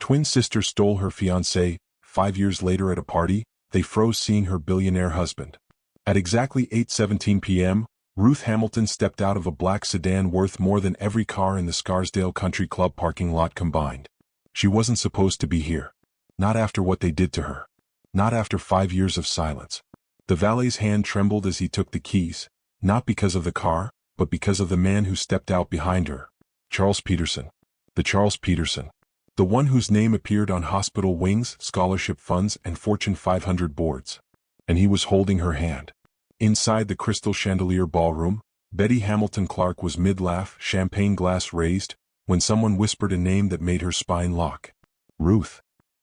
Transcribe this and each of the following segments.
Twin sister stole her fiancé. 5 years later at a party, they froze seeing her billionaire husband. At exactly 8:17 p.m., Ruth Hamilton stepped out of a black sedan worth more than every car in the Scarsdale Country Club parking lot combined. She wasn't supposed to be here. Not after what they did to her. Not after 5 years of silence. The valet's hand trembled as he took the keys, not because of the car, but because of the man who stepped out behind her. Charles Peterson. The Charles Peterson. The one whose name appeared on hospital wings, scholarship funds, and Fortune 500 boards. And he was holding her hand. Inside the crystal chandelier ballroom, Betty Hamilton Clark was mid-laugh, champagne glass raised, when someone whispered a name that made her spine lock. Ruth.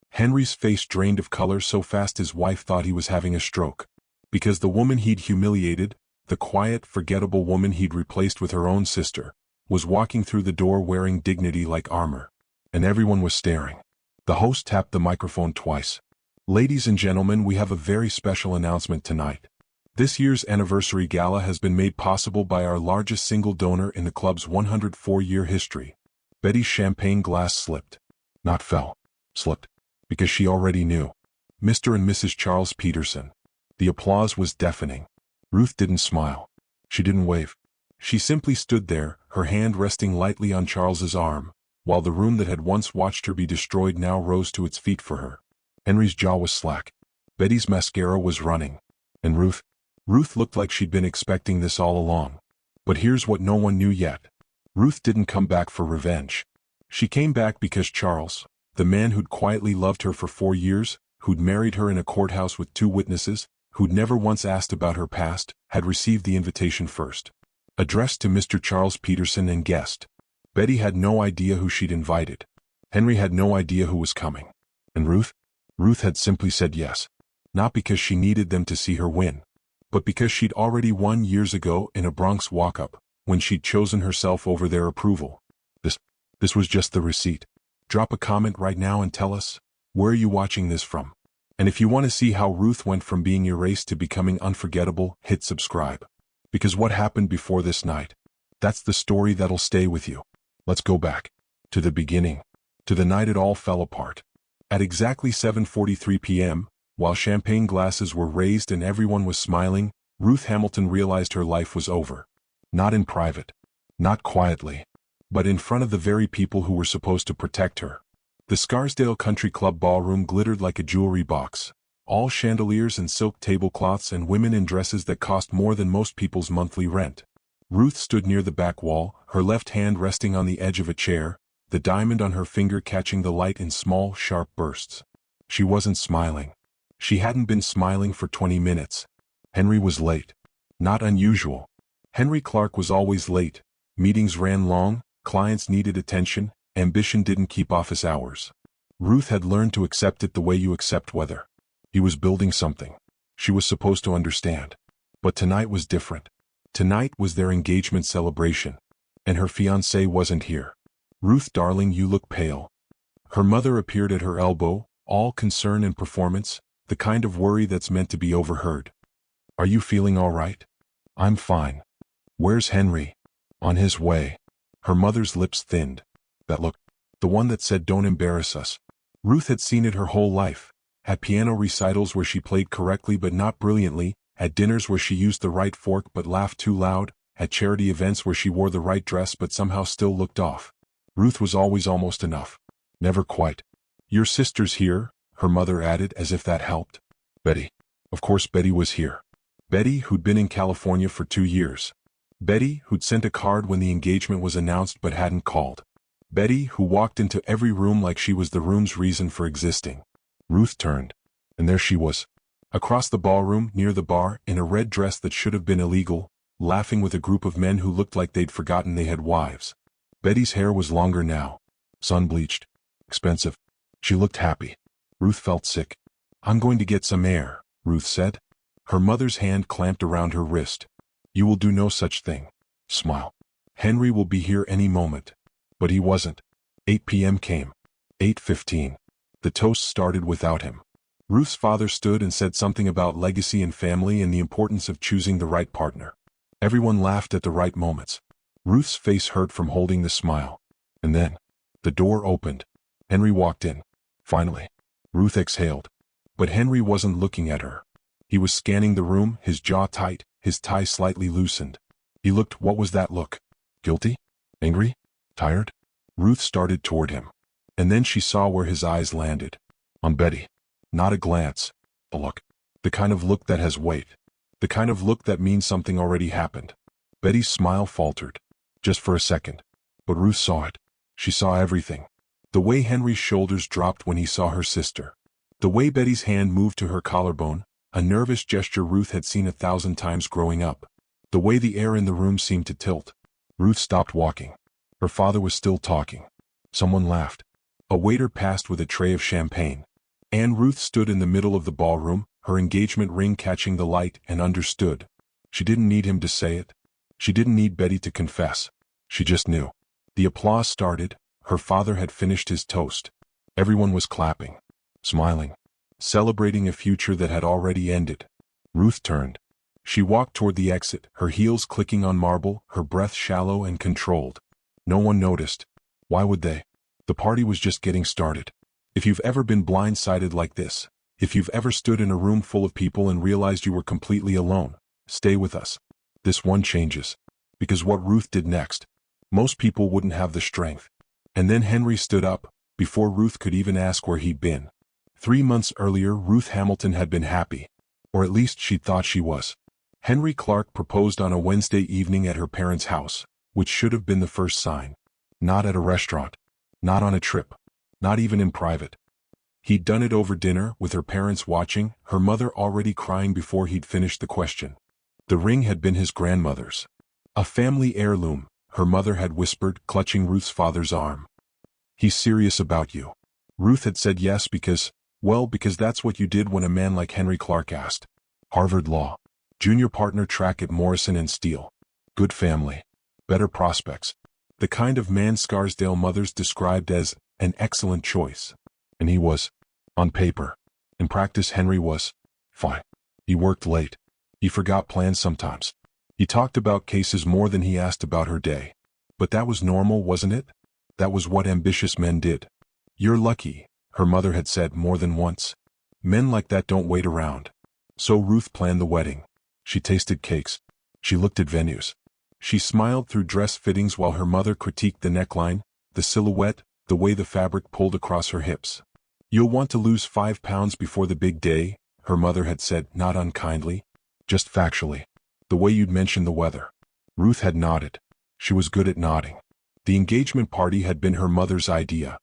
Henry's face drained of color so fast his wife thought he was having a stroke. Because the woman he'd humiliated, the quiet, forgettable woman he'd replaced with her own sister, was walking through the door wearing dignity like armor. And everyone was staring. The host tapped the microphone twice. Ladies and gentlemen, we have a very special announcement tonight. This year's anniversary gala has been made possible by our largest single donor in the club's 104-year history. Betty's champagne glass slipped. Not fell. Slipped. Because she already knew. Mr. and Mrs. Charles Peterson. The applause was deafening. Ruth didn't smile. She didn't wave. She simply stood there, her hand resting lightly on Charles's arm, while the room that had once watched her be destroyed now rose to its feet for her. Henry's jaw was slack. Betty's mascara was running. And Ruth looked like she'd been expecting this all along. But here's what no one knew yet. Ruth didn't come back for revenge. She came back because Charles, the man who'd quietly loved her for 4 years, who'd married her in a courthouse with 2 witnesses, who'd never once asked about her past, had received the invitation first. Addressed to Mr. Charles Peterson and guest. Betty had no idea who she'd invited. Henry had no idea who was coming. And Ruth had simply said yes. Not because she needed them to see her win, but because she'd already won years ago in a Bronx walk-up, when she'd chosen herself over their approval. This was just the receipt. Drop a comment right now and tell us, where are you watching this from? And if you want to see how Ruth went from being erased to becoming unforgettable, hit subscribe. Because what happened before this night? That's the story that'll stay with you. Let's go back. To the beginning. To the night it all fell apart. At exactly 7:43 p.m., while champagne glasses were raised and everyone was smiling, Ruth Hamilton realized her life was over. Not in private. Not quietly. But in front of the very people who were supposed to protect her. The Scarsdale Country Club ballroom glittered like a jewelry box. All chandeliers and silk tablecloths and women in dresses that cost more than most people's monthly rent. Ruth stood near the back wall, her left hand resting on the edge of a chair, the diamond on her finger catching the light in small, sharp bursts. She wasn't smiling. She hadn't been smiling for 20 minutes. Henry was late. Not unusual. Henry Clark was always late. Meetings ran long, clients needed attention, ambition didn't keep office hours. Ruth had learned to accept it the way you accept weather. He was building something. She was supposed to understand. But tonight was different. Tonight was their engagement celebration. And her fiancé wasn't here. Ruth, darling, you look pale. Her mother appeared at her elbow, all concern and performance, the kind of worry that's meant to be overheard. Are you feeling all right? I'm fine. Where's Henry? On his way. Her mother's lips thinned. That look. The one that said don't embarrass us. Ruth had seen it her whole life. At piano recitals where she played correctly but not brilliantly, at dinners where she used the right fork but laughed too loud, at charity events where she wore the right dress but somehow still looked off. Ruth was always almost enough. Never quite. Your sister's here, her mother added as if that helped. Betty. Of course Betty was here. Betty, who'd been in California for 2 years. Betty, who'd sent a card when the engagement was announced but hadn't called. Betty, who walked into every room like she was the room's reason for existing. Ruth turned. And there she was. Across the ballroom, near the bar, in a red dress that should have been illegal, laughing with a group of men who looked like they'd forgotten they had wives. Betty's hair was longer now. Sun-bleached. Expensive. She looked happy. Ruth felt sick. I'm going to get some air, Ruth said. Her mother's hand clamped around her wrist. You will do no such thing. Smile. Henry will be here any moment. But he wasn't. 8 p.m. came. 8:15. The toast started without him. Ruth's father stood and said something about legacy and family and the importance of choosing the right partner. Everyone laughed at the right moments. Ruth's face hurt from holding the smile. And then, the door opened. Henry walked in. Finally, Ruth exhaled. But Henry wasn't looking at her. He was scanning the room, his jaw tight, his tie slightly loosened. He looked. What was that look? Guilty? Angry? Tired? Ruth started toward him. And then she saw where his eyes landed. On Betty. Not a glance. A look. The kind of look that has weight. The kind of look that means something already happened. Betty's smile faltered. Just for a second. But Ruth saw it. She saw everything. The way Henry's shoulders dropped when he saw her sister. The way Betty's hand moved to her collarbone, a nervous gesture Ruth had seen 1,000 times growing up. The way the air in the room seemed to tilt. Ruth stopped walking. Her father was still talking. Someone laughed. A waiter passed with a tray of champagne. And Ruth stood in the middle of the ballroom, her engagement ring catching the light, and understood. She didn't need him to say it. She didn't need Betty to confess. She just knew. The applause started. Her father had finished his toast. Everyone was clapping, smiling, celebrating a future that had already ended. Ruth turned. She walked toward the exit, her heels clicking on marble, her breath shallow and controlled. No one noticed. Why would they? The party was just getting started. If you've ever been blindsided like this, if you've ever stood in a room full of people and realized you were completely alone, stay with us. This one changes. Because what Ruth did next, most people wouldn't have the strength. And then Henry stood up, before Ruth could even ask where he'd been. 3 months earlier, Ruth Hamilton had been happy. Or at least she thought she was. Henry Clark proposed on a Wednesday evening at her parents' house, which should have been the first sign. Not at a restaurant. Not on a trip. Not even in private. He'd done it over dinner, with her parents watching, her mother already crying before he'd finished the question. The ring had been his grandmother's. A family heirloom, her mother had whispered, clutching Ruth's father's arm. He's serious about you. Ruth had said yes because that's what you did when a man like Henry Clark asked. Harvard Law. Junior partner track at Morrison & Steele. Good family. Better prospects. The kind of man Scarsdale mothers described as an excellent choice. And he was. On paper. In practice, Henry was. Fine. He worked late. He forgot plans sometimes. He talked about cases more than he asked about her day. But that was normal, wasn't it? That was what ambitious men did. You're lucky, her mother had said more than once. Men like that don't wait around. So Ruth planned the wedding. She tasted cakes. She looked at venues. She smiled through dress fittings while her mother critiqued the neckline, the silhouette, the way the fabric pulled across her hips. You'll want to lose 5 pounds before the big day, her mother had said, not unkindly. Just factually. The way you'd mentioned the weather. Ruth had nodded. She was good at nodding. The engagement party had been her mother's idea.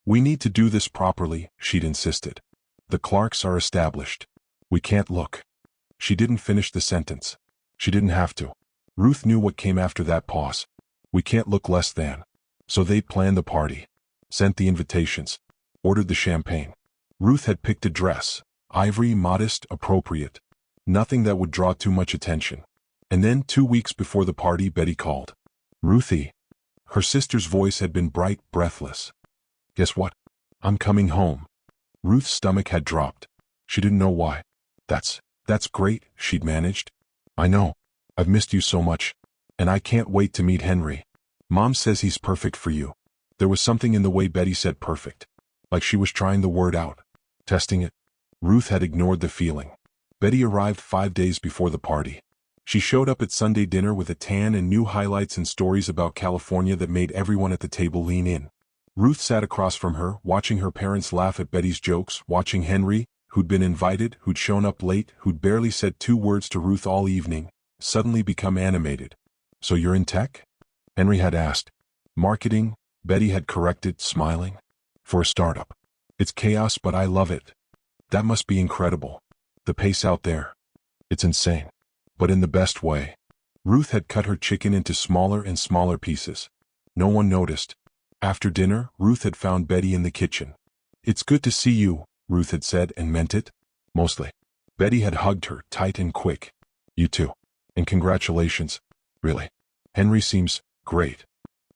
We need to do this properly, she'd insisted. The Clarks are established. We can't look. She didn't finish the sentence. She didn't have to. Ruth knew what came after that pause. We can't look less than. So they planned the party. Sent the invitations. Ordered the champagne. Ruth had picked a dress. Ivory, modest, appropriate. Nothing that would draw too much attention. And then 2 weeks before the party, Betty called. Ruthie. Her sister's voice had been bright, breathless. Guess what? I'm coming home. Ruth's stomach had dropped. She didn't know why. That's great, she'd managed. I know. I've missed you so much. And I can't wait to meet Henry. Mom says he's perfect for you. There was something in the way Betty said perfect. Like she was trying the word out. Testing it. Ruth had ignored the feeling. Betty arrived 5 days before the party. She showed up at Sunday dinner with a tan and new highlights and stories about California that made everyone at the table lean in. Ruth sat across from her, watching her parents laugh at Betty's jokes, watching Henry, who'd been invited, who'd shown up late, who'd barely said 2 words to Ruth all evening, suddenly become animated. So you're in tech? Henry had asked. Marketing, Betty had corrected, smiling. For a startup. It's chaos, but I love it. That must be incredible. The pace out there. It's insane. But in the best way. Ruth had cut her chicken into smaller and smaller pieces. No one noticed. After dinner, Ruth had found Betty in the kitchen. It's good to see you, Ruth had said and meant it. Mostly. Betty had hugged her, tight and quick. You too. And congratulations. Really. Henry seems great.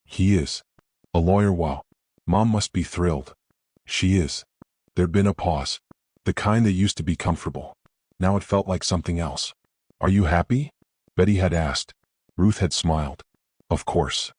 He is. A lawyer, wow. Mom must be thrilled. She is. There'd been a pause. The kind that used to be comfortable. Now it felt like something else. Are you happy? Betty had asked. Ruth had smiled. Of course.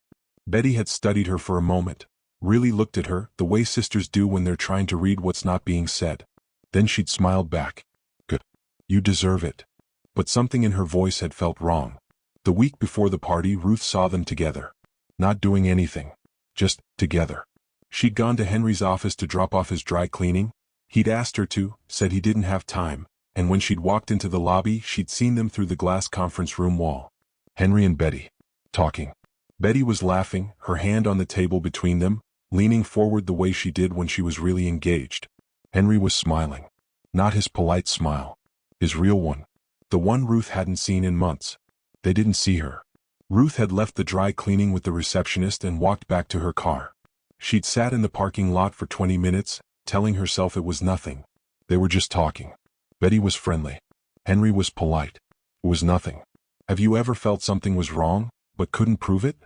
Betty had studied her for a moment, really looked at her, the way sisters do when they're trying to read what's not being said. Then she'd smiled back. Good. You deserve it. But something in her voice had felt wrong. The week before the party, Ruth saw them together. Not doing anything. Just together. She'd gone to Henry's office to drop off his dry cleaning. He'd asked her to, said he didn't have time, and when she'd walked into the lobby, she'd seen them through the glass conference room wall. Henry and Betty. Talking. Betty was laughing, her hand on the table between them, leaning forward the way she did when she was really engaged. Henry was smiling. Not his polite smile. His real one. The one Ruth hadn't seen in months. They didn't see her. Ruth had left the dry cleaning with the receptionist and walked back to her car. She'd sat in the parking lot for 20 minutes, telling herself it was nothing. They were just talking. Betty was friendly. Henry was polite. It was nothing. Have you ever felt something was wrong, but couldn't prove it?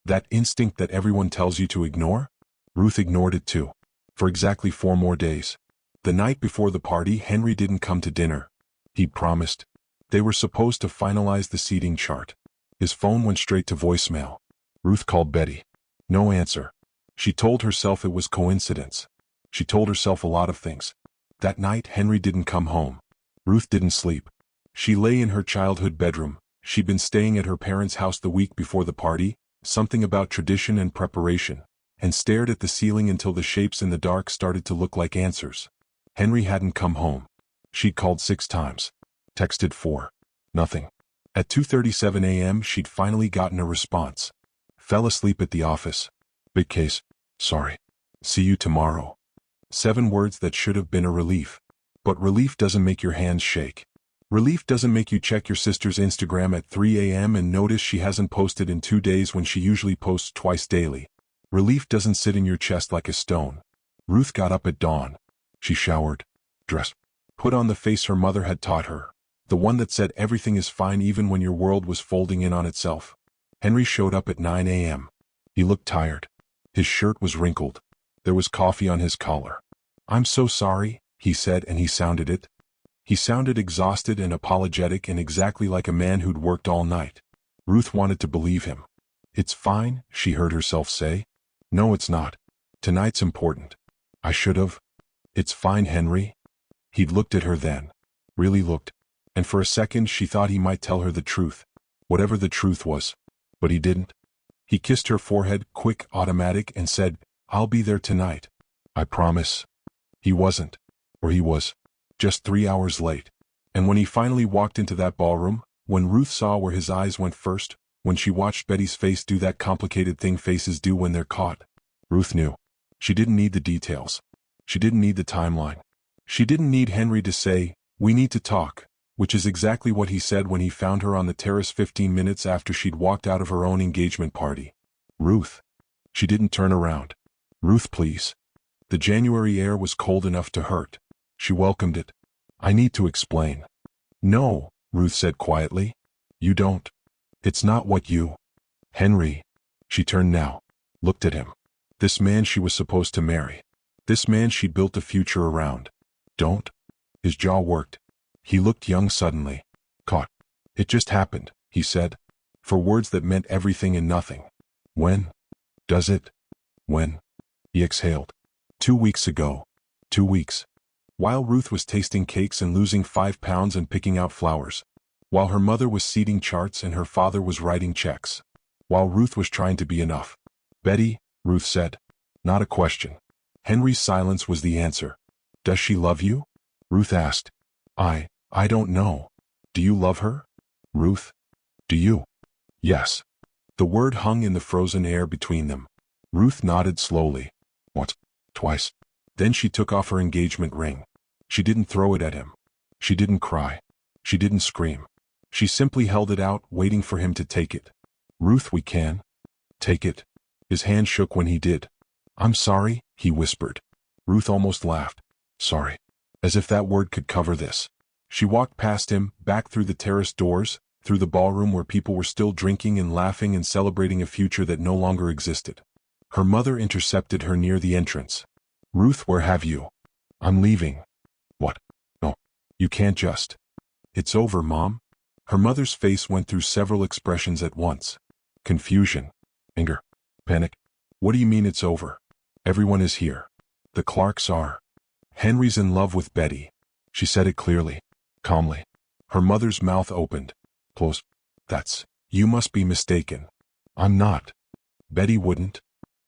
That instinct that everyone tells you to ignore? Ruth ignored it too. For exactly 4 more days. The night before the party, Henry didn't come to dinner. He'd promised. They were supposed to finalize the seating chart. His phone went straight to voicemail. Ruth called Betty. No answer. She told herself it was coincidence. She told herself a lot of things. That night, Henry didn't come home. Ruth didn't sleep. She lay in her childhood bedroom. She'd been staying at her parents' house the week before the party, something about tradition and preparation, and stared at the ceiling until the shapes in the dark started to look like answers. Henry hadn't come home. She'd called 6 times. Texted 4. Nothing. At 2:37 a.m. she'd finally gotten a response. Fell asleep at the office. Big case. Sorry. See you tomorrow. 7 words that should have been a relief. But relief doesn't make your hands shake. Relief doesn't make you check your sister's Instagram at 3 a.m. and notice she hasn't posted in 2 days when she usually posts twice daily. Relief doesn't sit in your chest like a stone. Ruth got up at dawn. She showered, dressed, put on the face her mother had taught her, the one that said everything is fine even when your world was folding in on itself. Henry showed up at 9 a.m. He looked tired. His shirt was wrinkled. There was coffee on his collar. I'm so sorry, he said, and he sounded it. He sounded exhausted and apologetic and exactly like a man who'd worked all night. Ruth wanted to believe him. It's fine, she heard herself say. No, it's not. Tonight's important. I should have. It's fine, Henry. He'd looked at her then. Really looked. And for a second she thought he might tell her the truth. Whatever the truth was. But he didn't. He kissed her forehead, quick, automatic, and said, I'll be there tonight. I promise. He wasn't. Or he was. Just 3 hours late. And when he finally walked into that ballroom, when Ruth saw where his eyes went first, when she watched Betty's face do that complicated thing faces do when they're caught, Ruth knew. She didn't need the details. She didn't need the timeline. She didn't need Henry to say, we need to talk, which is exactly what he said when he found her on the terrace 15 minutes after she'd walked out of her own engagement party. Ruth. She didn't turn around. Ruth, please. The January air was cold enough to hurt. She welcomed it. I need to explain. No, Ruth said quietly. You don't. It's not what you. Henry. She turned now. Looked at him. This man she was supposed to marry. This man she built a future around. Don't. His jaw worked. He looked young suddenly. Caught. It just happened, he said. For words that meant everything and nothing. When? Does it? When? He exhaled. 2 weeks ago. 2 weeks. While Ruth was tasting cakes and losing 5 pounds and picking out flowers. While her mother was seeding charts and her father was writing checks. While Ruth was trying to be enough. Betty, Ruth said. Not a question. Henry's silence was the answer. Does she love you? Ruth asked. I don't know. Do you love her? Ruth? Do you? Yes. The word hung in the frozen air between them. Ruth nodded slowly. Once. Twice. Then she took off her engagement ring. She didn't throw it at him. She didn't cry. She didn't scream. She simply held it out, waiting for him to take it. Ruth, we can. Take it. His hand shook when he did. I'm sorry, he whispered. Ruth almost laughed. Sorry. As if that word could cover this. She walked past him, back through the terrace doors, through the ballroom where people were still drinking and laughing and celebrating a future that no longer existed. Her mother intercepted her near the entrance. Ruth, where have you? I'm leaving. What? No. You can't just. It's over, Mom. Her mother's face went through several expressions at once. Confusion. Anger. Panic. What do you mean it's over? Everyone is here. The Clarks are. Henry's in love with Betty. She said it clearly, calmly. Her mother's mouth opened. Close. You must be mistaken. I'm not. Betty wouldn't.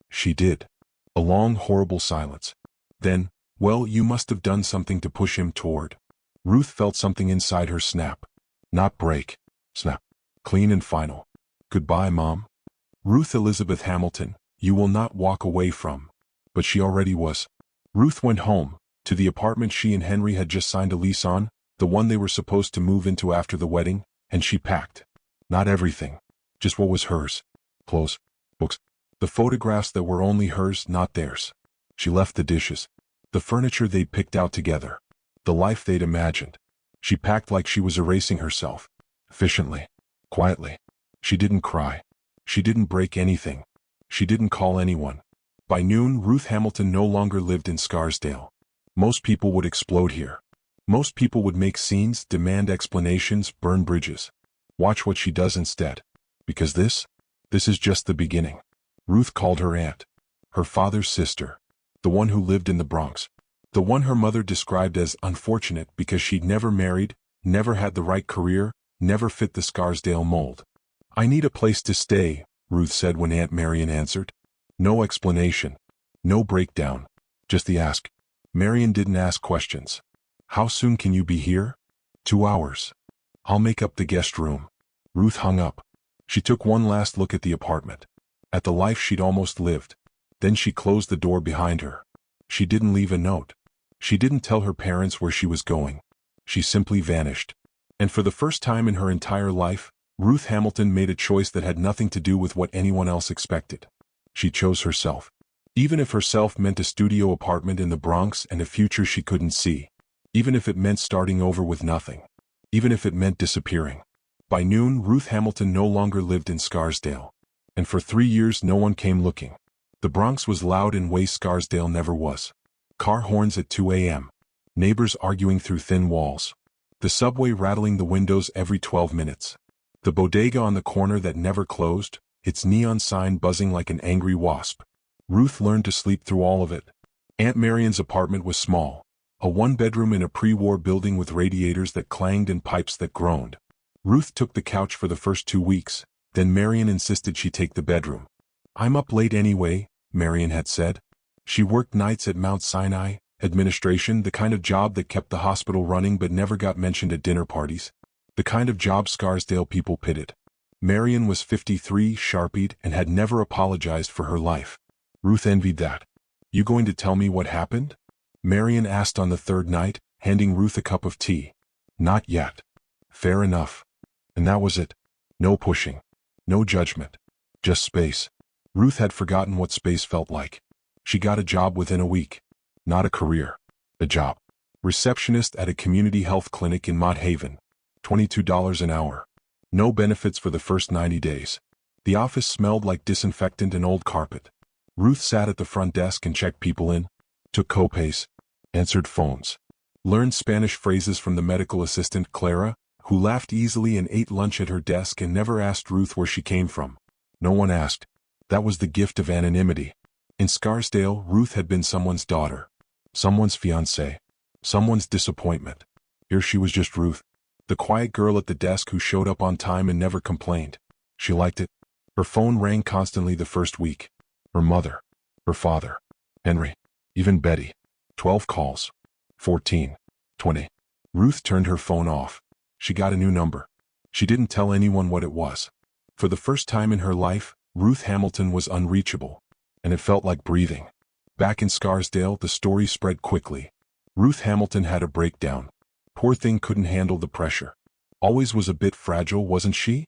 She did. A long, horrible silence. Then, well, you must have done something to push him toward. Ruth felt something inside her snap. Not break. Snap. Clean and final. Goodbye, Mom. Ruth Elizabeth Hamilton, you will not walk away from. But she already was. Ruth went home, to the apartment she and Henry had just signed a lease on, the one they were supposed to move into after the wedding, and she packed. Not everything. Just what was hers. Clothes, books, the photographs that were only hers, not theirs. She left the dishes, the furniture they'd picked out together, the life they'd imagined. She packed like she was erasing herself. Efficiently. Quietly. She didn't cry. She didn't break anything. She didn't call anyone. By noon, Ruth Hamilton no longer lived in Scarsdale. Most people would explode here. Most people would make scenes, demand explanations, burn bridges. Watch what she does instead. Because this is just the beginning. Ruth called her aunt. Her father's sister. The one who lived in the Bronx. The one her mother described as unfortunate because she'd never married, never had the right career, never fit the Scarsdale mold. I need a place to stay, Ruth said when Aunt Marion answered. No explanation. No breakdown. Just the ask. Marion didn't ask questions. How soon can you be here? 2 hours. I'll make up the guest room. Ruth hung up. She took one last look at the apartment. At the life she'd almost lived. Then she closed the door behind her. She didn't leave a note. She didn't tell her parents where she was going. She simply vanished. And for the first time in her entire life, Ruth Hamilton made a choice that had nothing to do with what anyone else expected. She chose herself. Even if herself meant a studio apartment in the Bronx and a future she couldn't see. Even if it meant starting over with nothing. Even if it meant disappearing. By noon, Ruth Hamilton no longer lived in Scarsdale. And for 3 years no one came looking. The Bronx was loud in ways Scarsdale never was. Car horns at 2 a.m. Neighbors arguing through thin walls. The subway rattling the windows every 12 minutes. The bodega on the corner that never closed, its neon sign buzzing like an angry wasp. Ruth learned to sleep through all of it. Aunt Marion's apartment was small. A one-bedroom in a pre-war building with radiators that clanged and pipes that groaned. Ruth took the couch for the first 2 weeks, then Marion insisted she take the bedroom. I'm up late anyway, Marion had said. She worked nights at Mount Sinai, administration, the kind of job that kept the hospital running but never got mentioned at dinner parties. The kind of job Scarsdale people pitted. Marion was 53, sharpied, and had never apologized for her life. Ruth envied that. You going to tell me what happened? Marion asked on the third night, handing Ruth a cup of tea. Not yet. Fair enough. And that was it. No pushing. No judgment. Just space. Ruth had forgotten what space felt like. She got a job within a week. Not a career. A job. Receptionist at a community health clinic in Mott Haven. $22 an hour. No benefits for the first 90 days. The office smelled like disinfectant and old carpet. Ruth sat at the front desk and checked people in. Took copays. Answered phones. Learned Spanish phrases from the medical assistant Clara, who laughed easily and ate lunch at her desk and never asked Ruth where she came from. No one asked. That was the gift of anonymity. In Scarsdale, Ruth had been someone's daughter. Someone's fiancé. Someone's disappointment. Here she was just Ruth. The quiet girl at the desk who showed up on time and never complained. She liked it. Her phone rang constantly the first week. Her mother. Her father. Henry. Even Betty. 12 calls. 14. 20. Ruth turned her phone off. She got a new number. She didn't tell anyone what it was. For the first time in her life, Ruth Hamilton was unreachable. And it felt like breathing. Back in Scarsdale, the story spread quickly. Ruth Hamilton had a breakdown. Poor thing couldn't handle the pressure. Always was a bit fragile, wasn't she?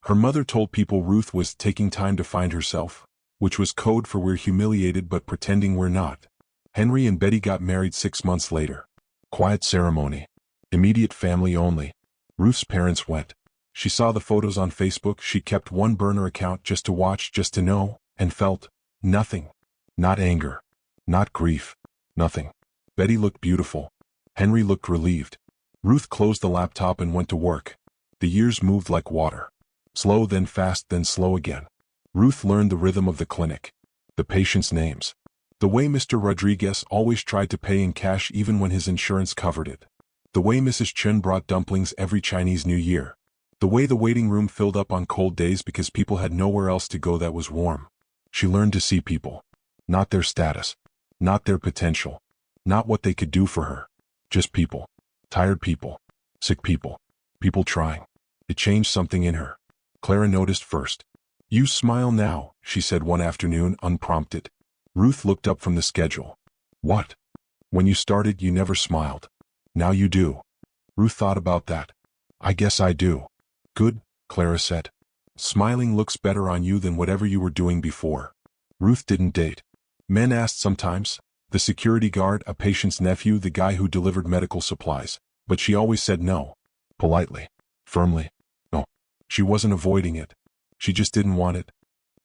Her mother told people Ruth was taking time to find herself, which was code for we're humiliated but pretending we're not. Henry and Betty got married 6 months later. Quiet ceremony. Immediate family only. Ruth's parents went. She saw the photos on Facebook. She kept one burner account just to watch, just to know, and felt nothing. Not anger. Not grief. Nothing. Betty looked beautiful. Henry looked relieved. Ruth closed the laptop and went to work. The years moved like water. Slow, then fast, then slow again. Ruth learned the rhythm of the clinic. The patients' names. The way Mr. Rodriguez always tried to pay in cash even when his insurance covered it. The way Mrs. Chen brought dumplings every Chinese New Year. The way the waiting room filled up on cold days because people had nowhere else to go that was warm. She learned to see people. Not their status. Not their potential. Not what they could do for her. Just people. Tired people. Sick people. People trying. It changed something in her. Clara noticed first. "You smile now," she said one afternoon, unprompted. Ruth looked up from the schedule. "What? When you started, you never smiled. Now you do." Ruth thought about that. "I guess I do." "Good," Clara said. "Smiling looks better on you than whatever you were doing before." Ruth didn't date. Men asked sometimes. The security guard, a patient's nephew, the guy who delivered medical supplies. But she always said no. Politely. Firmly. No. She wasn't avoiding it. She just didn't want it.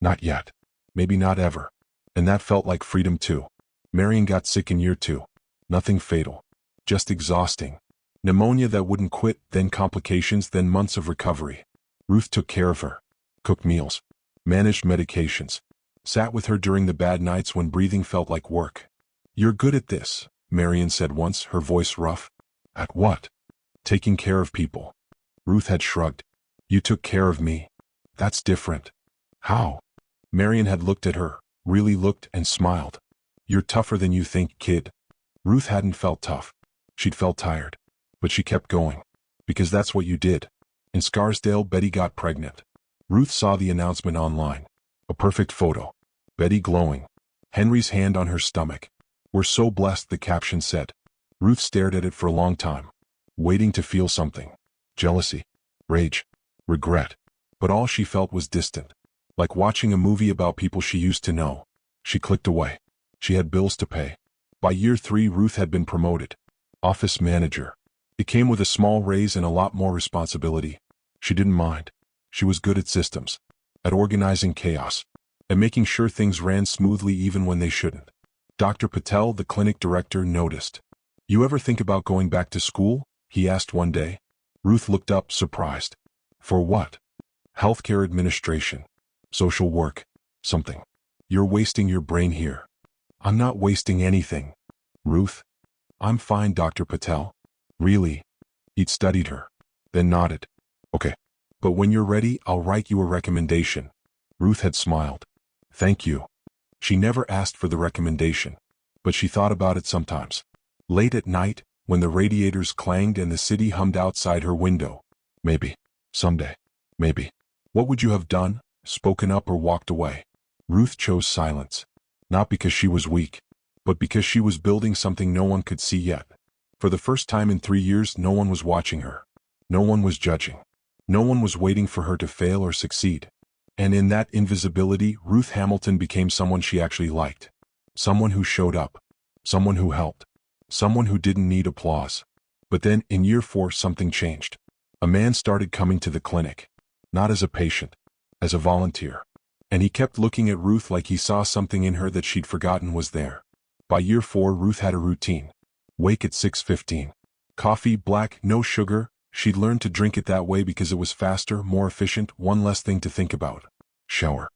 Not yet. Maybe not ever. And that felt like freedom too. Marion got sick in year 2. Nothing fatal. Just exhausting. Pneumonia that wouldn't quit, then complications, then months of recovery. Ruth took care of her. Cooked meals. Managed medications. Sat with her during the bad nights when breathing felt like work. "You're good at this," Marion said once, her voice rough. "At what?" "Taking care of people." Ruth had shrugged. "You took care of me. That's different." "How?" Marion had looked at her, really looked, and smiled. "You're tougher than you think, kid." Ruth hadn't felt tough. She'd felt tired. But she kept going. "Because that's what you did." In Scarsdale, Betty got pregnant. Ruth saw the announcement online. A perfect photo. Betty glowing. Henry's hand on her stomach. "We're so blessed," the caption said. Ruth stared at it for a long time. Waiting to feel something. Jealousy. Rage. Regret. But all she felt was distant. Like watching a movie about people she used to know. She clicked away. She had bills to pay. By year 3, Ruth had been promoted. Office manager. It came with a small raise and a lot more responsibility. She didn't mind. She was good at systems. At organizing chaos. At making sure things ran smoothly even when they shouldn't. Dr. Patel, the clinic director, noticed. "You ever think about going back to school?" he asked one day. Ruth looked up, surprised. "For what?" "Healthcare administration. Social work. Something." "You're wasting your brain here." "I'm not wasting anything." "Ruth?" "I'm fine, Dr. Patel." "Really?" He'd studied her. Then nodded. "Okay. But when you're ready, I'll write you a recommendation." Ruth had smiled. "Thank you." She never asked for the recommendation. But she thought about it sometimes. Late at night, when the radiators clanged and the city hummed outside her window. Maybe. Someday. Maybe. What would you have done? Spoken up or walked away? Ruth chose silence. Not because she was weak, but because she was building something no one could see yet. For the first time in 3 years, no one was watching her. No one was judging. No one was waiting for her to fail or succeed. And in that invisibility, Ruth Hamilton became someone she actually liked. Someone who showed up. Someone who helped. Someone who didn't need applause. But then, in year 4, something changed. A man started coming to the clinic. Not as a patient. As a volunteer. And he kept looking at Ruth like he saw something in her that she'd forgotten was there. By year 4, Ruth had a routine. Wake at 6:15. Coffee, black, no sugar. She'd learned to drink it that way because it was faster, more efficient, one less thing to think about. Shower.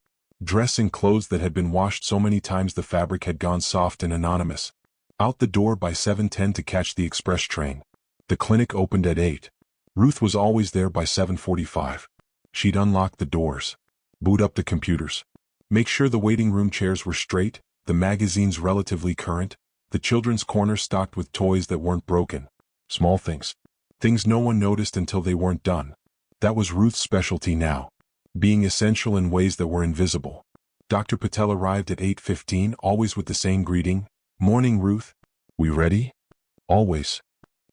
Dress in clothes that had been washed so many times the fabric had gone soft and anonymous. Out the door by 7:10 to catch the express train. The clinic opened at 8. Ruth was always there by 7:45. She'd unlock the doors. Boot up the computers. Make sure the waiting room chairs were straight, the magazines relatively current, the children's corner stocked with toys that weren't broken. Small things. Things no one noticed until they weren't done. That was Ruth's specialty now. Being essential in ways that were invisible. Dr. Patel arrived at 8:15, always with the same greeting. "Morning, Ruth. We ready?" Always.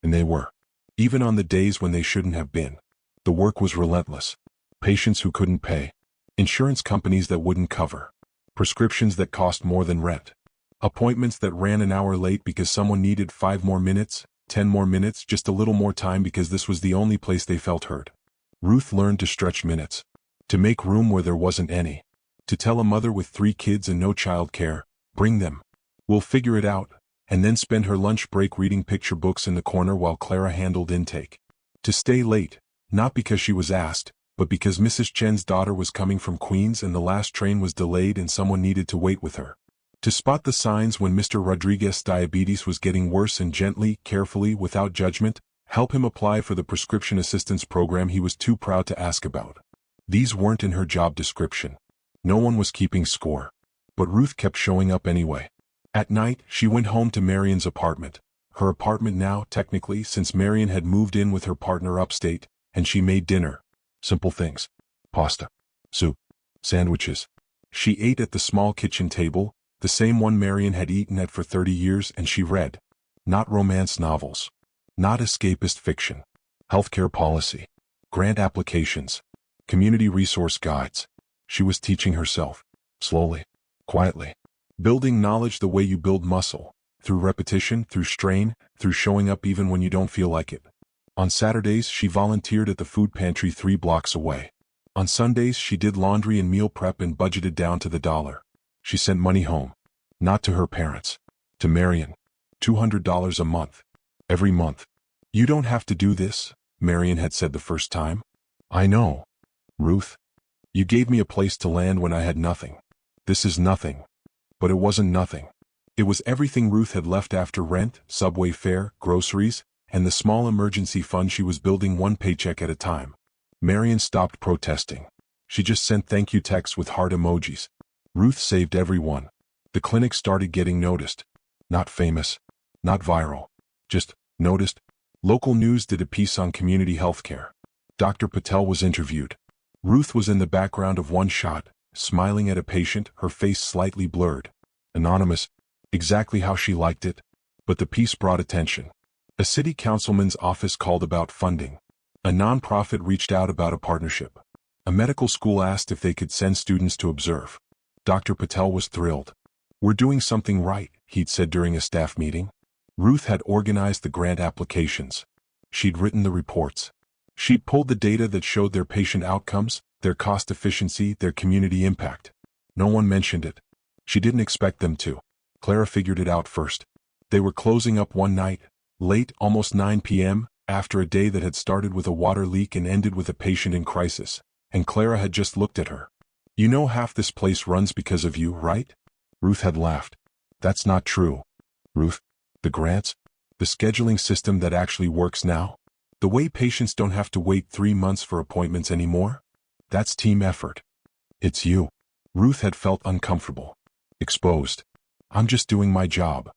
And they were. Even on the days when they shouldn't have been. The work was relentless. Patients who couldn't pay. Insurance companies that wouldn't cover. Prescriptions that cost more than rent. Appointments that ran an hour late because someone needed 5 more minutes, 10 more minutes, just a little more time because this was the only place they felt heard. Ruth learned to stretch minutes. To make room where there wasn't any. To tell a mother with 3 kids and no child care, "Bring them. We'll figure it out," and then spend her lunch break reading picture books in the corner while Clara handled intake. To stay late, not because she was asked, but because Mrs. Chen's daughter was coming from Queens and the last train was delayed and someone needed to wait with her. To spot the signs when Mr. Rodriguez's diabetes was getting worse and gently, carefully, without judgment, help him apply for the prescription assistance program he was too proud to ask about. These weren't in her job description. No one was keeping score. But Ruth kept showing up anyway. At night, she went home to Marion's apartment. Her apartment now, technically, since Marion had moved in with her partner upstate, and she made dinner. Simple things. Pasta. Soup. Sandwiches. She ate at the small kitchen table, the same one Marion had eaten at for 30 years, and she read. Not romance novels. Not escapist fiction. Healthcare policy. Grant applications. Community resource guides. She was teaching herself. Slowly. Quietly. Building knowledge the way you build muscle. Through repetition, through strain, through showing up even when you don't feel like it. On Saturdays, she volunteered at the food pantry 3 blocks away. On Sundays, she did laundry and meal prep and budgeted down to the dollar. She sent money home. Not to her parents. To Marion. $200 a month. Every month. You don't have to do this, Marion had said the first time. I know. Ruth. You gave me a place to land when I had nothing. This is nothing. But it wasn't nothing. It was everything Ruth had left after rent, subway fare, groceries, and the small emergency fund she was building one paycheck at a time. Marion stopped protesting. She just sent thank you texts with heart emojis. Ruth saved everyone. The clinic started getting noticed. Not famous. Not viral. Just noticed. Local news did a piece on community healthcare. Dr. Patel was interviewed. Ruth was in the background of one shot, smiling at a patient, her face slightly blurred. Anonymous. Exactly how she liked it. But the piece brought attention. A city councilman's office called about funding. A nonprofit reached out about a partnership. A medical school asked if they could send students to observe. Dr. Patel was thrilled. We're doing something right, he'd said during a staff meeting. Ruth had organized the grant applications. She'd written the reports. She'd pulled the data that showed their patient outcomes, their cost efficiency, their community impact. No one mentioned it. She didn't expect them to. Clara figured it out first. They were closing up one night, late, almost 9 p.m., after a day that had started with a water leak and ended with a patient in crisis, and Clara had just looked at her. You know half this place runs because of you, right? Ruth had laughed. That's not true. Ruth, the grants? The scheduling system that actually works now? The way patients don't have to wait 3 months for appointments anymore? That's team effort. It's you. Ruth had felt uncomfortable. Exposed. I'm just doing my job.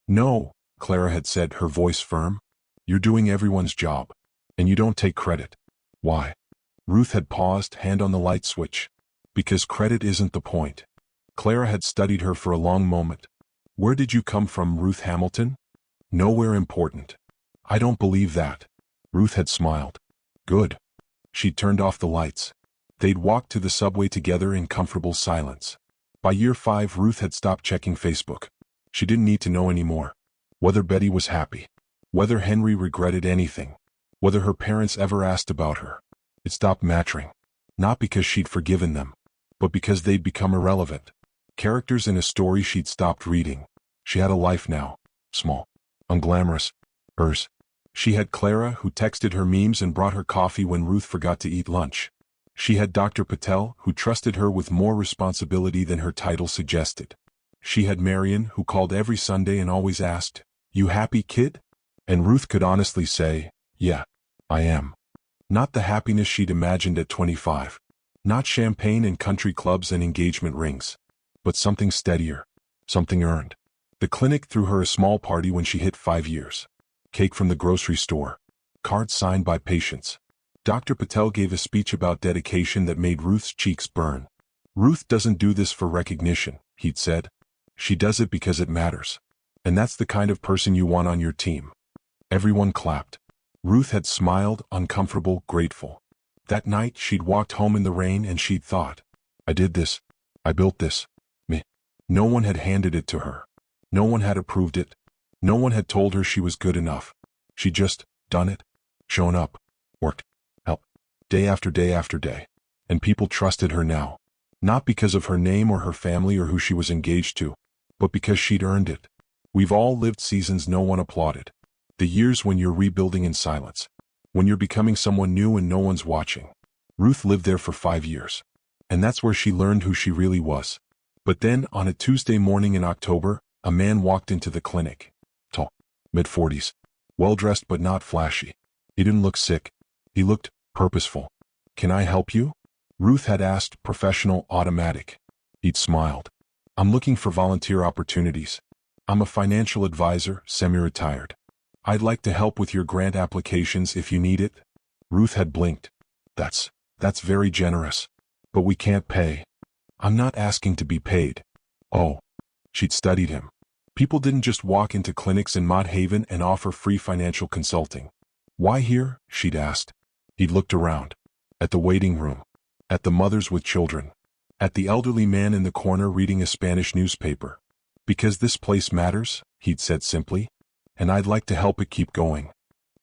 No, Clara had said, her voice firm. You're doing everyone's job. And you don't take credit. Why? Ruth had paused, hand on the light switch. Because credit isn't the point. Clara had studied her for a long moment. Where did you come from, Ruth Hamilton? Nowhere important. I don't believe that. Ruth had smiled. Good. She'd turned off the lights. They'd walked to the subway together in comfortable silence. By year 5, Ruth had stopped checking Facebook. She didn't need to know anymore. Whether Betty was happy. Whether Henry regretted anything. Whether her parents ever asked about her. It stopped mattering. Not because she'd forgiven them, but because they'd become irrelevant. Characters in a story she'd stopped reading. She had a life now. Small. Unglamorous. Hers. She had Clara, who texted her memes and brought her coffee when Ruth forgot to eat lunch. She had Dr. Patel, who trusted her with more responsibility than her title suggested. She had Marion, who called every Sunday and always asked, "You happy, kid?" And Ruth could honestly say, "Yeah, I am." Not the happiness she'd imagined at 25. Not champagne and country clubs and engagement rings. But something steadier. Something earned. The clinic threw her a small party when she hit 5 years. Cake from the grocery store. Cards signed by patients. Dr. Patel gave a speech about dedication that made Ruth's cheeks burn. Ruth doesn't do this for recognition, he'd said. She does it because it matters. And that's the kind of person you want on your team. Everyone clapped. Ruth had smiled, uncomfortable, grateful. That night she'd walked home in the rain and she'd thought, I did this. I built this. Me. No one had handed it to her. No one had approved it. No one had told her she was good enough. She'd just done it. Shown up. Worked. Helped. Day after day after day. And people trusted her now. Not because of her name or her family or who she was engaged to, but because she'd earned it. We've all lived seasons no one applauded. The years when you're rebuilding in silence. When you're becoming someone new and no one's watching. Ruth lived there for 5 years. And that's where she learned who she really was. But then, on a Tuesday morning in October, a man walked into the clinic. Tall, mid-40s, well-dressed but not flashy. He didn't look sick. He looked purposeful. "Can I help you?" Ruth had asked, professional, automatic. He'd smiled. "I'm looking for volunteer opportunities. I'm a financial advisor, semi-retired. I'd like to help with your grant applications if you need it." Ruth had blinked. That's very generous. But we can't pay." "I'm not asking to be paid." "Oh." She'd studied him. People didn't just walk into clinics in Mott Haven and offer free financial consulting. "Why here?" she'd asked. He'd looked around. At the waiting room. At the mothers with children. At the elderly man in the corner reading a Spanish newspaper. "Because this place matters," he'd said simply. "And I'd like to help it keep going."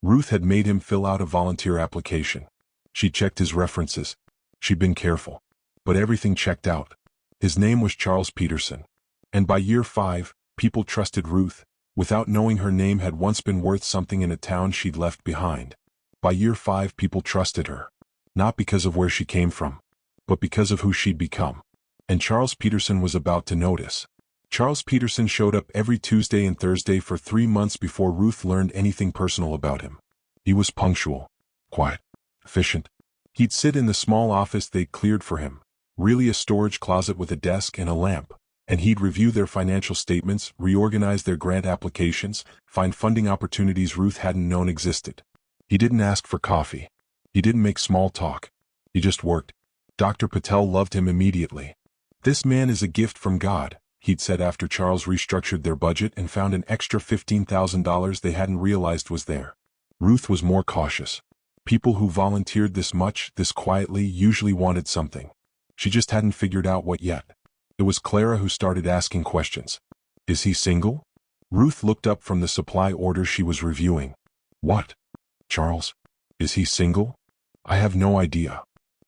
Ruth had made him fill out a volunteer application. She checked his references. She'd been careful. But everything checked out. His name was Charles Peterson. And by year 5, people trusted Ruth, without knowing her name had once been worth something in a town she'd left behind. By year 5, people trusted her. Not because of where she came from, but because of who she'd become. And Charles Peterson was about to notice. Charles Peterson showed up every Tuesday and Thursday for 3 months before Ruth learned anything personal about him. He was punctual, quiet, efficient. He'd sit in the small office they'd cleared for him, really a storage closet with a desk and a lamp, and he'd review their financial statements, reorganize their grant applications, find funding opportunities Ruth hadn't known existed. He didn't ask for coffee. He didn't make small talk. He just worked. Dr. Patel loved him immediately. "This man is a gift from God," he'd said after Charles restructured their budget and found an extra $15,000 they hadn't realized was there. Ruth was more cautious. People who volunteered this much, this quietly, usually wanted something. She just hadn't figured out what yet. It was Clara who started asking questions. "Is he single?" Ruth looked up from the supply order she was reviewing. "What? Charles? Is he single?" "I have no idea."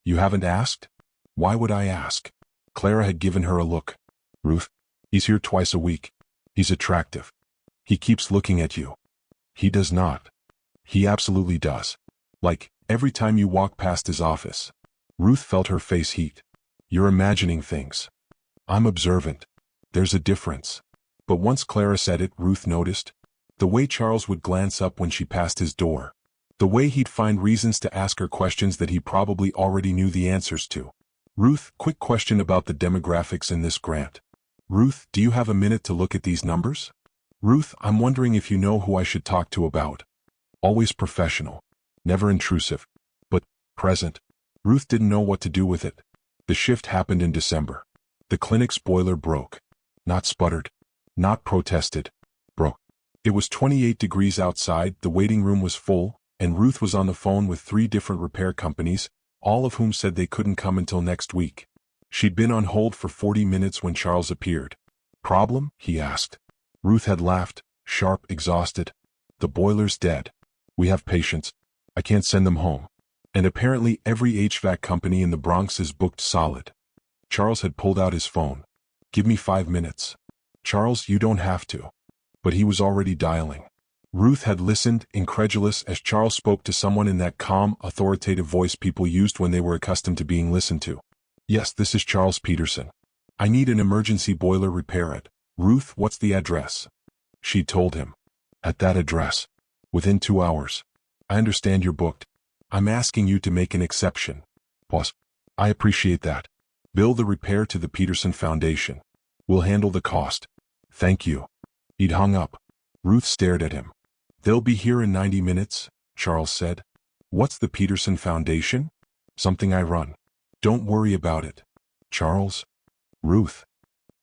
"You haven't asked?" "Why would I ask?" Clara had given her a look. "Ruth, he's here twice a week. He's attractive. He keeps looking at you." "He does not." "He absolutely does. Like, every time you walk past his office." Ruth felt her face heat. "You're imagining things." "I'm observant. There's a difference." But once Clara said it, Ruth noticed. The way Charles would glance up when she passed his door. The way he'd find reasons to ask her questions that he probably already knew the answers to. "Ruth, quick question about the demographics in this grant." "Ruth, do you have a minute to look at these numbers?" "Ruth, I'm wondering if you know who I should talk to about." Always professional. Never intrusive. But present. Ruth didn't know what to do with it. The shift happened in December. The clinic's boiler broke. Not sputtered. Not protested. Broke. It was 28 degrees outside, the waiting room was full, and Ruth was on the phone with 3 different repair companies, all of whom said they couldn't come until next week. She'd been on hold for 40 minutes when Charles appeared. "Problem?" he asked. Ruth had laughed, sharp, exhausted. "The boiler's dead. We have patients. I can't send them home. And apparently every HVAC company in the Bronx is booked solid." Charles had pulled out his phone. "Give me 5 minutes." "Charles, you don't have to." But he was already dialing. Ruth had listened, incredulous, as Charles spoke to someone in that calm, authoritative voice people used when they were accustomed to being listened to. "Yes, this is Charles Peterson. I need an emergency boiler repair at." "Ruth, what's the address?" She told him. "At that address. Within 2 hours. I understand you're booked. I'm asking you to make an exception." Pause. "I appreciate that. Bill the repair to the Peterson Foundation. We'll handle the cost. Thank you." He'd hung up. Ruth stared at him. "They'll be here in 90 minutes, Charles said. "What's the Peterson Foundation?" "Something I run. Don't worry about it." "Charles?" "Ruth."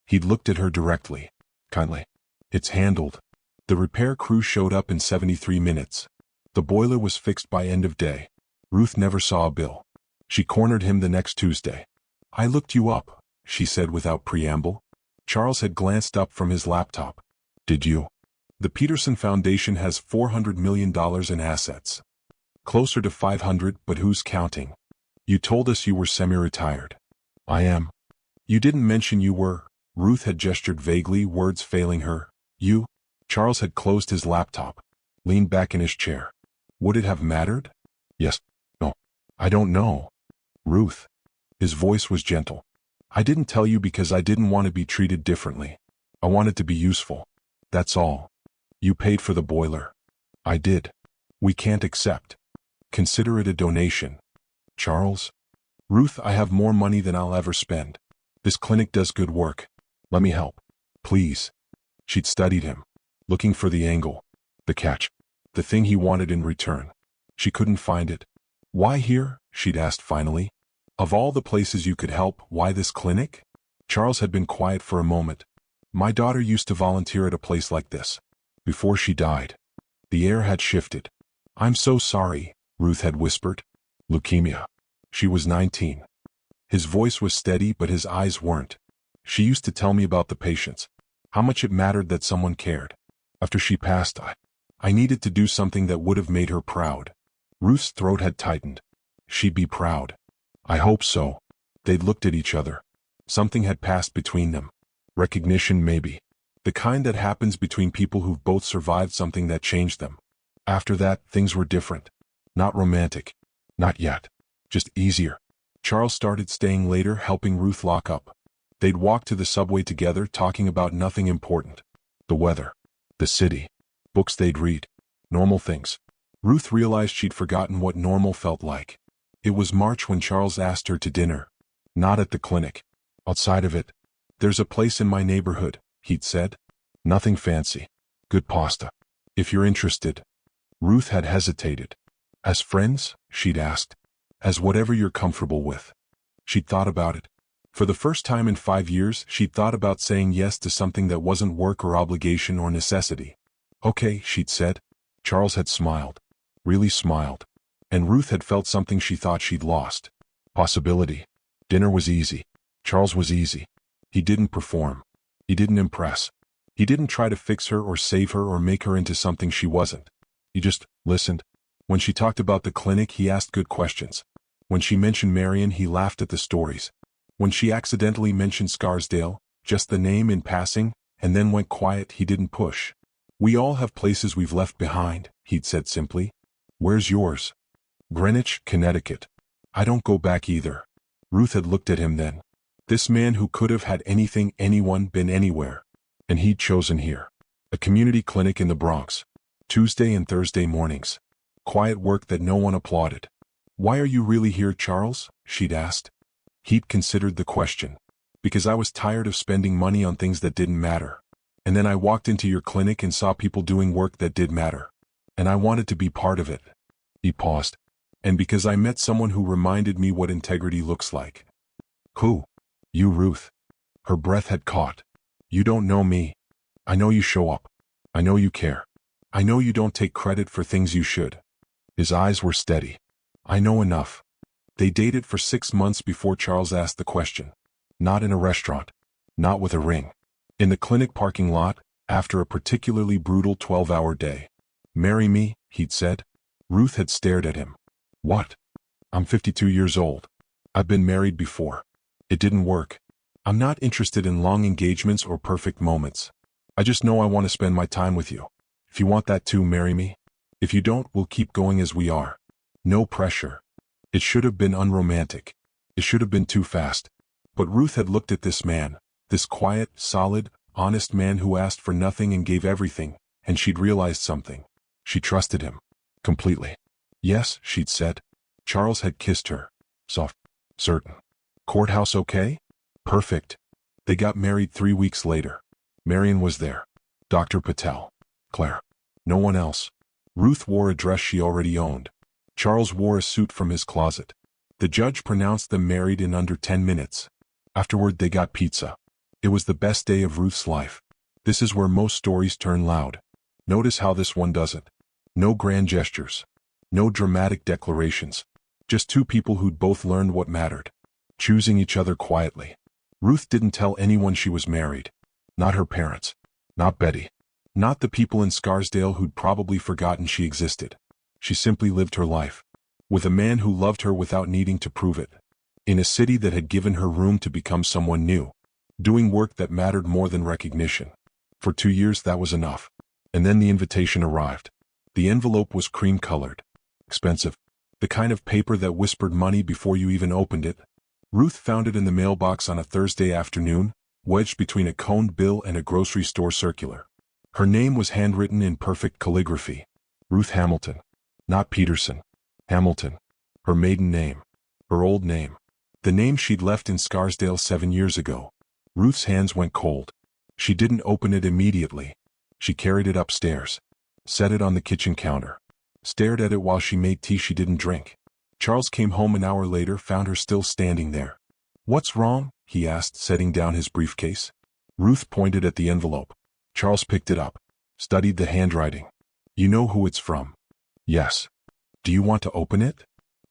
He'd looked at her directly. Kindly. "It's handled." The repair crew showed up in 73 minutes. The boiler was fixed by end of day. Ruth never saw a bill. She cornered him the next Tuesday. "I looked you up," she said without preamble. Charles had glanced up from his laptop. "Did you?" "The Peterson Foundation has $400 million in assets. Closer to 500, but who's counting? You told us you were semi-retired." "I am." "You didn't mention you were." Ruth had gestured vaguely, words failing her. "You?" Charles had closed his laptop. Leaned back in his chair. "Would it have mattered?" "Yes. No. I don't know." "Ruth." His voice was gentle. I didn't tell you because I didn't want to be treated differently. I wanted to be useful. That's all. You paid for the boiler. I did. We can't accept. Consider it a donation. Charles? Ruth, I have more money than I'll ever spend. This clinic does good work. Let me help. Please. She'd studied him, looking for the angle, the catch, the thing he wanted in return. She couldn't find it. Why here? She'd asked finally. Of all the places you could help, why this clinic? Charles had been quiet for a moment. My daughter used to volunteer at a place like this. Before she died. The air had shifted. I'm so sorry, Ruth had whispered. Leukemia. She was 19. His voice was steady, but his eyes weren't. She used to tell me about the patients. How much it mattered that someone cared. After she passed, I needed to do something that would have made her proud. Ruth's throat had tightened. She'd be proud. I hope so. They'd looked at each other. Something had passed between them. Recognition, maybe. The kind that happens between people who've both survived something that changed them. After that, things were different. Not romantic. Not yet. Just easier. Charles started staying later, helping Ruth lock up. They'd walk to the subway together, talking about nothing important. The weather. The city. Books they'd read. Normal things. Ruth realized she'd forgotten what normal felt like. It was March when Charles asked her to dinner. Not at the clinic. Outside of it. There's a place in my neighborhood, he'd said. Nothing fancy. Good pasta. If you're interested. Ruth had hesitated. As friends? She'd asked. As whatever you're comfortable with. She'd thought about it. For the first time in 5 years, she'd thought about saying yes to something that wasn't work or obligation or necessity. Okay, she'd said. Charles had smiled. Really smiled. And Ruth had felt something she thought she'd lost. Possibility. Dinner was easy. Charles was easy. He didn't perform. He didn't impress. He didn't try to fix her or save her or make her into something she wasn't. He just listened. When she talked about the clinic, he asked good questions. When she mentioned Marion, he laughed at the stories. When she accidentally mentioned Scarsdale, just the name in passing, and then went quiet, he didn't push. We all have places we've left behind, he'd said simply. Where's yours? Greenwich, Connecticut. I don't go back either. Ruth had looked at him then. This man who could have had anything, anyone, been anywhere. And he'd chosen here. A community clinic in the Bronx. Tuesday and Thursday mornings. Quiet work that no one applauded. Why are you really here, Charles? She'd asked. He'd considered the question. Because I was tired of spending money on things that didn't matter. And then I walked into your clinic and saw people doing work that did matter. And I wanted to be part of it. He paused. And because I met someone who reminded me what integrity looks like. Who? You, Ruth. Her breath had caught. You don't know me. I know you show up. I know you care. I know you don't take credit for things you should. His eyes were steady. I know enough. They dated for 6 months before Charles asked the question. Not in a restaurant. Not with a ring. In the clinic parking lot, after a particularly brutal 12-hour day. Marry me, he'd said. Ruth had stared at him. What? I'm 52 years old. I've been married before. It didn't work. I'm not interested in long engagements or perfect moments. I just know I want to spend my time with you. If you want that too, marry me. If you don't, we'll keep going as we are. No pressure. It should have been unromantic. It should have been too fast. But Ruth had looked at this man, this quiet, solid, honest man who asked for nothing and gave everything, and she'd realized something. She trusted him. Completely. Yes, she'd said. Charles had kissed her. Soft. Certain. Courthouse okay? Perfect. They got married 3 weeks later. Marion was there. Dr. Patel. Claire. No one else. Ruth wore a dress she already owned. Charles wore a suit from his closet. The judge pronounced them married in under 10 minutes. Afterward they got pizza. It was the best day of Ruth's life. This is where most stories turn loud. Notice how this one doesn't. No grand gestures. No dramatic declarations. Just two people who'd both learned what mattered. Choosing each other quietly. Ruth didn't tell anyone she was married. Not her parents. Not Betty. Not the people in Scarsdale who'd probably forgotten she existed. She simply lived her life. With a man who loved her without needing to prove it. In a city that had given her room to become someone new. Doing work that mattered more than recognition. For 2 years that was enough. And then the invitation arrived. The envelope was cream-colored. Expensive. The kind of paper that whispered money before you even opened it. Ruth found it in the mailbox on a Thursday afternoon, wedged between a coned bill and a grocery store circular. Her name was handwritten in perfect calligraphy. Ruth Hamilton. Not Peterson. Hamilton. Her maiden name. Her old name. The name she'd left in Scarsdale 7 years ago. Ruth's hands went cold. She didn't open it immediately. She carried it upstairs. Set it on the kitchen counter. Stared at it while she made tea she didn't drink. Charles came home an hour later, found her still standing there. "What's wrong?" he asked, setting down his briefcase. Ruth pointed at the envelope. Charles picked it up. Studied the handwriting. "You know who it's from?" "Yes." "Do you want to open it?"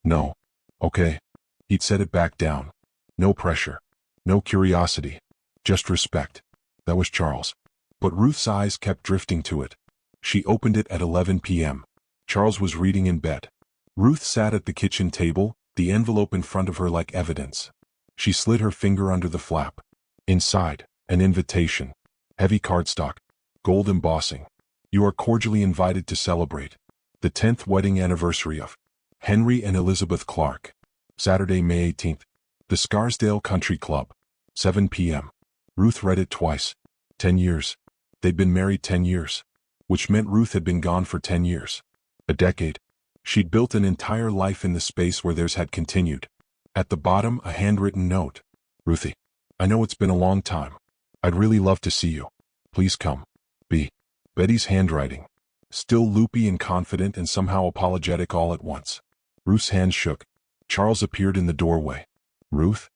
"No." "Okay." He'd set it back down. No pressure. No curiosity. Just respect. That was Charles. But Ruth's eyes kept drifting to it. She opened it at 11 p.m. Charles was reading in bed. Ruth sat at the kitchen table, the envelope in front of her like evidence. She slid her finger under the flap. Inside, an invitation. Heavy cardstock. Gold embossing. "You are cordially invited to celebrate the 10th wedding anniversary of Henry and Elizabeth Clark. Saturday, May 18th. The Scarsdale Country Club. 7 p.m. Ruth read it twice. 10 years. They'd been married 10 years. Which meant Ruth had been gone for 10 years. A decade. She'd built an entire life in the space where theirs had continued. At the bottom, a handwritten note. "Ruthie, I know it's been a long time. I'd really love to see you. Please come. B." Betty's handwriting. Still loopy and confident and somehow apologetic all at once. Ruth's hand shook. Charles appeared in the doorway. "Ruth?"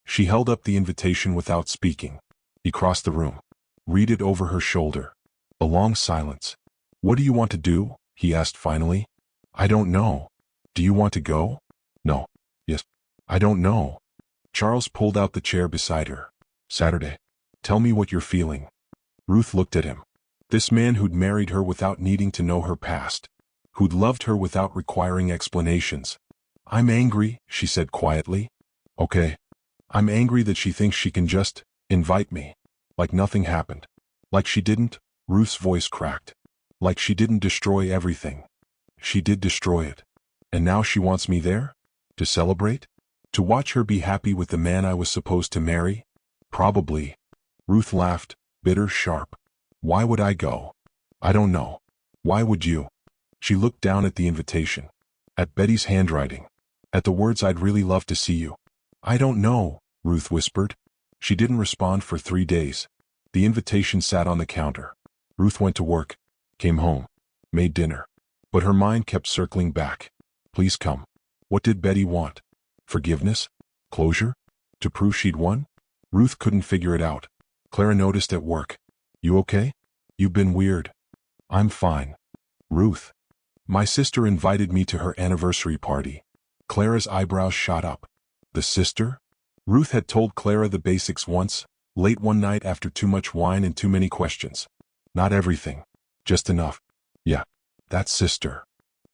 She held up the invitation without speaking. He crossed the room. Read it over her shoulder. A long silence. "What do you want to do?" he asked finally. "I don't know." "Do you want to go?" "No." "Yes." "I don't know." Charles pulled out the chair beside her. "Saturday. Tell me what you're feeling." Ruth looked at him. This man who'd married her without needing to know her past. Who'd loved her without requiring explanations. "I'm angry," she said quietly. "Okay. I'm angry that she thinks she can just invite me. Like nothing happened. Like she didn't." Ruth's voice cracked. "Like she didn't destroy everything. She did destroy it. And now she wants me there? To celebrate? To watch her be happy with the man I was supposed to marry? Probably." Ruth laughed, bitter, sharp. "Why would I go?" "I don't know. Why would you?" She looked down at the invitation. At Betty's handwriting. At the words, "I'd really love to see you." "I don't know," Ruth whispered. She didn't respond for 3 days. The invitation sat on the counter. Ruth went to work. Came home. Made dinner. But her mind kept circling back. Please come. What did Betty want? Forgiveness? Closure? To prove she'd won? Ruth couldn't figure it out. Clara noticed at work. "You okay? You've been weird." "I'm fine." "Ruth. My sister invited me to her anniversary party." Clara's eyebrows shot up. The sister? Ruth had told Clara the basics once, late one night after too much wine and too many questions. Not everything. Just enough. "Yeah. That's sister."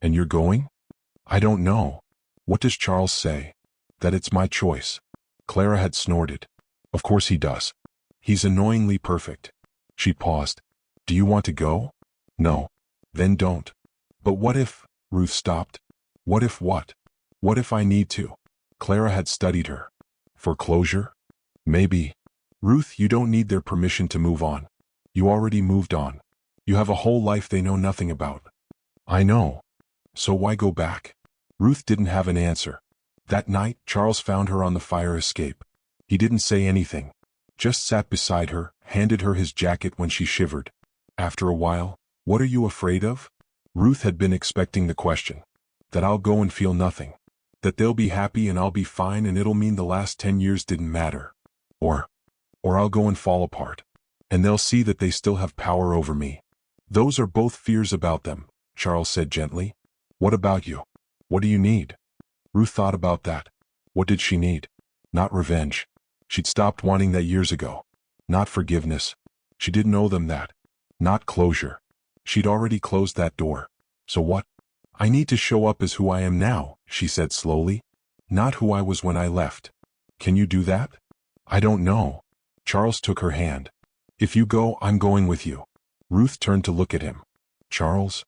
"And you're going?" "I don't know." "What does Charles say?" "That it's my choice." Clara had snorted. "Of course he does. He's annoyingly perfect." She paused. "Do you want to go?" "No." "Then don't." "But what if—" Ruth stopped. "What if what?" "What if I need to?" Clara had studied her. "For closure?" "Maybe." "Ruth, you don't need their permission to move on. You already moved on. You have a whole life they know nothing about." "I know. So why go back?" Ruth didn't have an answer. That night, Charles found her on the fire escape. He didn't say anything. Just sat beside her, handed her his jacket when she shivered. After a while, "What are you afraid of?" Ruth had been expecting the question. "That I'll go and feel nothing. That they'll be happy and I'll be fine and it'll mean the last 10 years didn't matter. Or I'll go and fall apart. And they'll see that they still have power over me." "Those are both fears about them," Charles said gently. "What about you? What do you need?" Ruth thought about that. What did she need? Not revenge. She'd stopped wanting that years ago. Not forgiveness. She didn't owe them that. Not closure. She'd already closed that door. So what? "I need to show up as who I am now," she said slowly. "Not who I was when I left." "Can you do that?" "I don't know." Charles took her hand. "If you go, I'm going with you." Ruth turned to look at him. "Charles?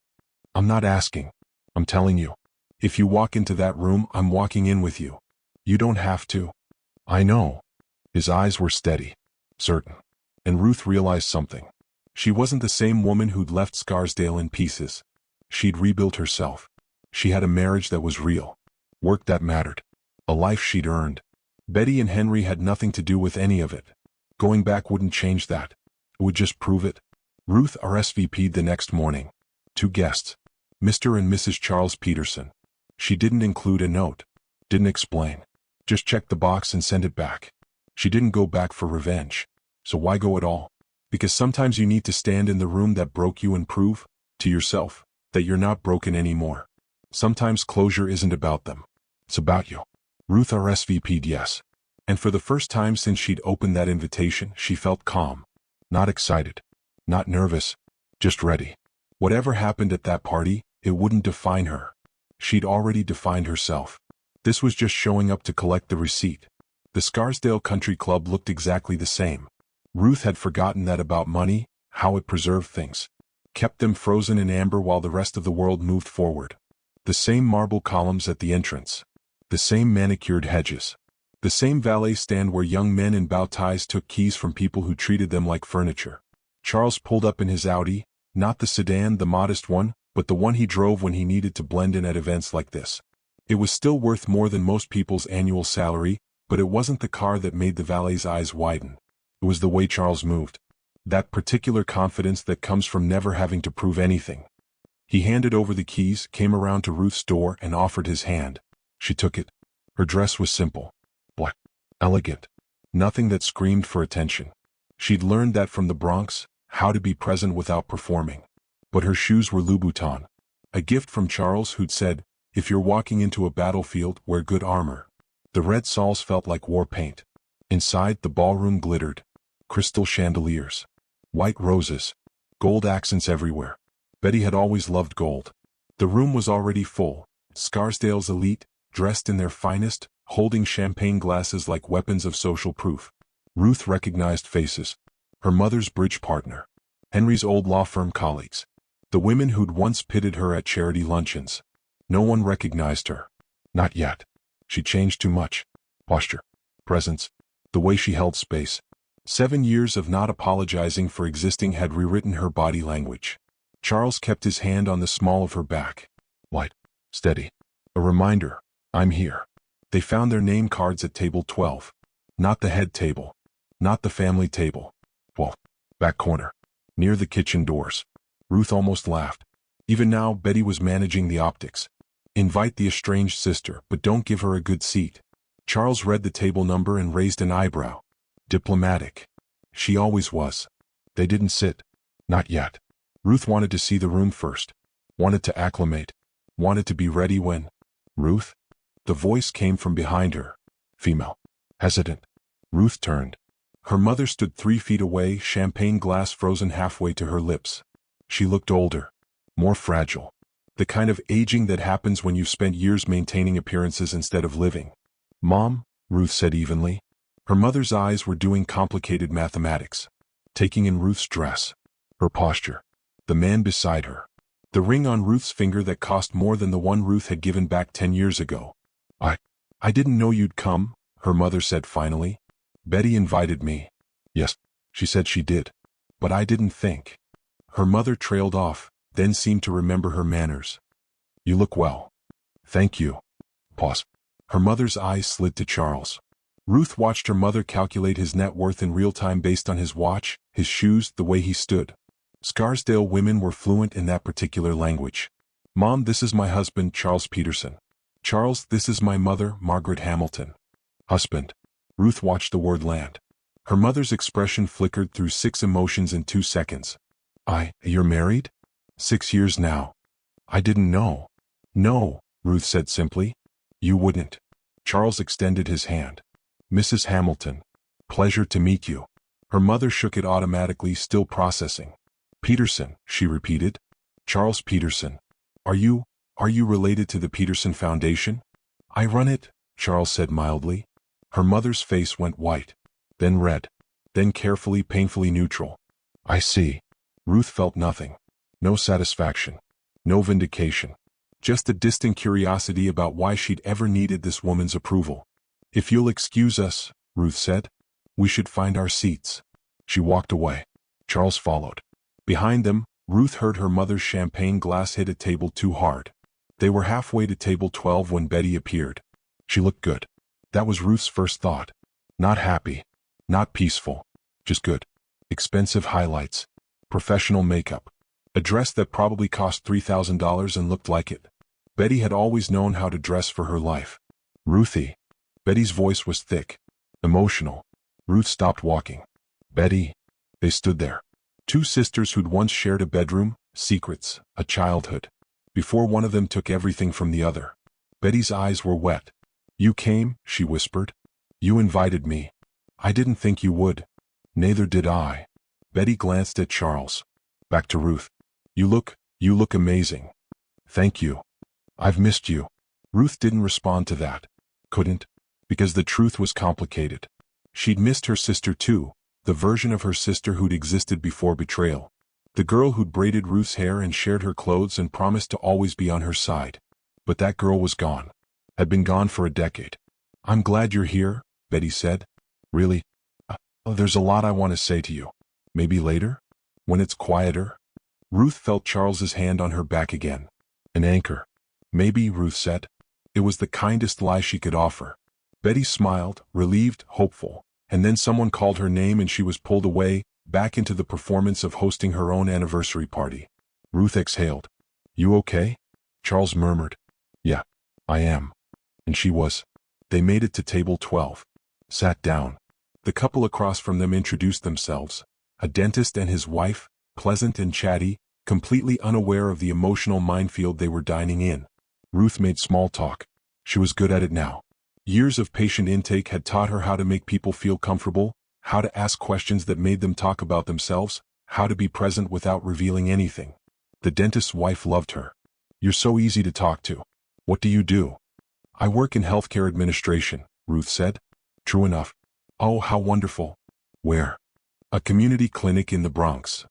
I'm not asking. I'm telling you. If you walk into that room, I'm walking in with you. You don't have to." I know. His eyes were steady, certain. And Ruth realized something. She wasn't the same woman who'd left Scarsdale in pieces. She'd rebuilt herself. She had a marriage that was real. Work that mattered. A life she'd earned. Betty and Henry had nothing to do with any of it. Going back wouldn't change that. It would just prove it. Ruth RSVP'd the next morning. 2 guests. Mr. and Mrs. Charles Peterson. She didn't include a note. Didn't explain. Just checked the box and sent it back. She didn't go back for revenge. So why go at all? Because sometimes you need to stand in the room that broke you and prove, to yourself, that you're not broken anymore. Sometimes closure isn't about them. It's about you. Ruth RSVP'd yes. And for the first time since she'd opened that invitation, she felt calm. Not excited. Not nervous. Just ready. Whatever happened at that party, it wouldn't define her. She'd already defined herself. This was just showing up to collect the receipt. The Scarsdale Country Club looked exactly the same. Ruth had forgotten that about money, how it preserved things. Kept them frozen in amber while the rest of the world moved forward. The same marble columns at the entrance. The same manicured hedges. The same valet stand where young men in bow ties took keys from people who treated them like furniture. Charles pulled up in his Audi, not the sedan, the modest one, but the one he drove when he needed to blend in at events like this. It was still worth more than most people's annual salary, but it wasn't the car that made the valet's eyes widen. It was the way Charles moved. That particular confidence that comes from never having to prove anything. He handed over the keys, came around to Ruth's door and offered his hand. She took it. Her dress was simple. Black. Elegant. Nothing that screamed for attention. She'd learned that from the Bronx, how to be present without performing. But her shoes were Louboutin. A gift from Charles who'd said, if you're walking into a battlefield, wear good armor. The red soles felt like war paint. Inside, the ballroom glittered. Crystal chandeliers. White roses. Gold accents everywhere. Betty had always loved gold. The room was already full. Scarsdale's elite, dressed in their finest, holding champagne glasses like weapons of social proof. Ruth recognized faces. Her mother's bridge partner. Henry's old law firm colleagues. The women who'd once pitted her at charity luncheons. No one recognized her. Not yet. She changed too much. Posture. Presence. The way she held space. 7 years of not apologizing for existing had rewritten her body language. Charles kept his hand on the small of her back. Light. Steady. A reminder. I'm here. They found their name cards at table 12. Not the head table. Not the family table. 12. Back corner. Near the kitchen doors. Ruth almost laughed. Even now, Betty was managing the optics. Invite the estranged sister, but don't give her a good seat. Charles read the table number and raised an eyebrow. Diplomatic. She always was. They didn't sit. Not yet. Ruth wanted to see the room first. Wanted to acclimate. Wanted to be ready when... Ruth? The voice came from behind her. Female. Hesitant. Ruth turned. Her mother stood 3 feet away, champagne glass frozen halfway to her lips. She looked older. More fragile. The kind of aging that happens when you've spent years maintaining appearances instead of living. Mom, Ruth said evenly. Her mother's eyes were doing complicated mathematics. Taking in Ruth's dress. Her posture. The man beside her. The ring on Ruth's finger that cost more than the one Ruth had given back 10 years ago. I didn't know you'd come, her mother said finally. Betty invited me. Yes, she said she did. But I didn't think. Her mother trailed off, then seemed to remember her manners. You look well. Thank you. Pause. Her mother's eyes slid to Charles. Ruth watched her mother calculate his net worth in real time based on his watch, his shoes, the way he stood. Scarsdale women were fluent in that particular language. Mom, this is my husband, Charles Peterson. Charles, this is my mother, Margaret Hamilton. Husband. Ruth watched the word land. Her mother's expression flickered through 6 emotions in 2 seconds. You're married? 6 years now. I didn't know. No, Ruth said simply. You wouldn't. Charles extended his hand. Mrs. Hamilton. Pleasure to meet you. Her mother shook it automatically, still processing. Peterson, she repeated. Charles Peterson. Are you related to the Peterson Foundation? I run it, Charles said mildly. Her mother's face went white. Then red. Then carefully, painfully neutral. I see. Ruth felt nothing. No satisfaction. No vindication. Just a distant curiosity about why she'd ever needed this woman's approval. "If you'll excuse us," Ruth said. "We should find our seats." She walked away. Charles followed. Behind them, Ruth heard her mother's champagne glass hit a table too hard. They were halfway to table 12 when Betty appeared. She looked good. That was Ruth's first thought. Not happy. Not peaceful. Just good. Expensive highlights. Professional makeup. A dress that probably cost $3,000 and looked like it. Betty had always known how to dress for her life. "Ruthie." Betty's voice was thick. Emotional. Ruth stopped walking. "Betty." They stood there. Two sisters who'd once shared a bedroom, secrets, a childhood. Before one of them took everything from the other. Betty's eyes were wet. "You came," she whispered. "You invited me. I didn't think you would." "Neither did I." Betty glanced at Charles. Back to Ruth. You look amazing." "Thank you. I've missed you." Ruth didn't respond to that. Couldn't. Because the truth was complicated. She'd missed her sister too, the version of her sister who'd existed before betrayal. The girl who'd braided Ruth's hair and shared her clothes and promised to always be on her side. But that girl was gone. Had been gone for a decade. "I'm glad you're here," Betty said. "Really? There's a lot I want to say to you. Maybe later? When it's quieter?" Ruth felt Charles's hand on her back again. An anchor. "Maybe," Ruth said. It was the kindest lie she could offer. Betty smiled, relieved, hopeful, and then someone called her name and she was pulled away, back into the performance of hosting her own anniversary party. Ruth exhaled. "You okay?" Charles murmured. "Yeah, I am." And she was. They made it to table 12. Sat down. The couple across from them introduced themselves. A dentist and his wife, pleasant and chatty, completely unaware of the emotional minefield they were dining in. Ruth made small talk. She was good at it now. Years of patient intake had taught her how to make people feel comfortable, how to ask questions that made them talk about themselves, how to be present without revealing anything. The dentist's wife loved her. "You're so easy to talk to. What do you do?" "I work in healthcare administration," Ruth said. "True enough." "Oh, how wonderful." "Where?" "A community clinic in the Bronx."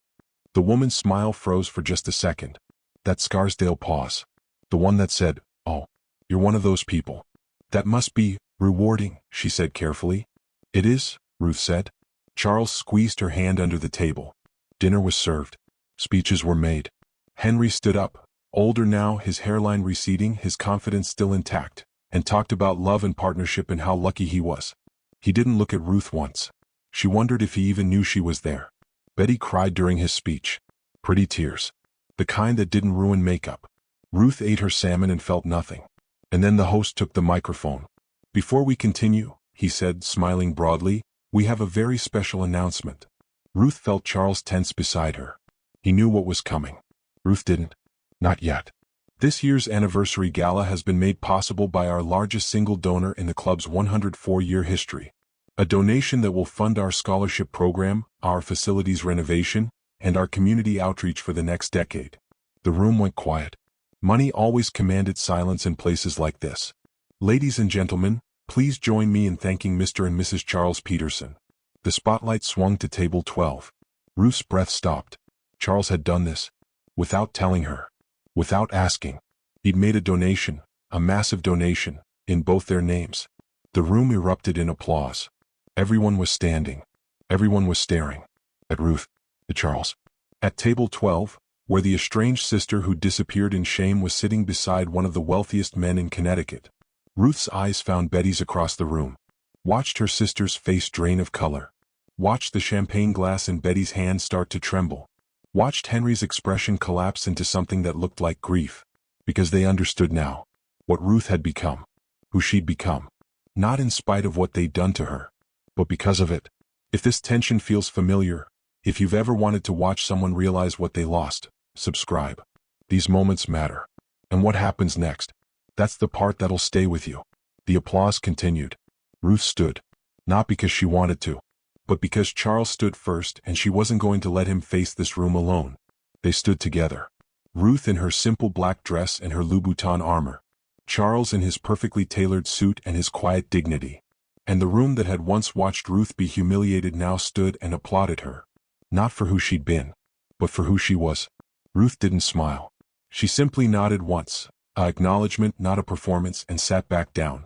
The woman's smile froze for just a second. That Scarsdale pause. The one that said, "Oh, you're one of those people. That must be rewarding," she said carefully. "It is," Ruth said. Charles squeezed her hand under the table. Dinner was served. Speeches were made. Henry stood up, older now, his hairline receding, his confidence still intact, and talked about love and partnership and how lucky he was. He didn't look at Ruth once. She wondered if he even knew she was there. Betty cried during his speech. Pretty tears. The kind that didn't ruin makeup. Ruth ate her salmon and felt nothing. And then the host took the microphone. "Before we continue," he said, smiling broadly, "we have a very special announcement." Ruth felt Charles tense beside her. He knew what was coming. Ruth didn't. Not yet. This year's anniversary gala has been made possible by our largest single donor in the club's 104-year history. A donation that will fund our scholarship program, our facilities renovation, and our community outreach for the next decade. The room went quiet. Money always commanded silence in places like this. "Ladies and gentlemen, please join me in thanking Mr. and Mrs. Charles Peterson." The spotlight swung to table 12. Ruth's breath stopped. Charles had done this. Without telling her. Without asking. He'd made a donation, a massive donation, in both their names. The room erupted in applause. Everyone was standing. Everyone was staring. At Ruth. At Charles. At table 12, where the estranged sister who disappeared in shame was sitting beside one of the wealthiest men in Connecticut. Ruth's eyes found Betty's across the room. Watched her sister's face drain of color. Watched the champagne glass in Betty's hand start to tremble. Watched Henry's expression collapse into something that looked like grief. Because they understood now. What Ruth had become. Who she'd become. Not in spite of what they'd done to her. But because of it. If this tension feels familiar, if you've ever wanted to watch someone realize what they lost, subscribe. These moments matter. And what happens next? That's the part that'll stay with you. The applause continued. Ruth stood. Not because she wanted to. But because Charles stood first and she wasn't going to let him face this room alone. They stood together. Ruth in her simple black dress and her Louboutin armor. Charles in his perfectly tailored suit and his quiet dignity. And the room that had once watched Ruth be humiliated now stood and applauded her. Not for who she'd been, but for who she was. Ruth didn't smile. She simply nodded once, an acknowledgement, not a performance, and sat back down.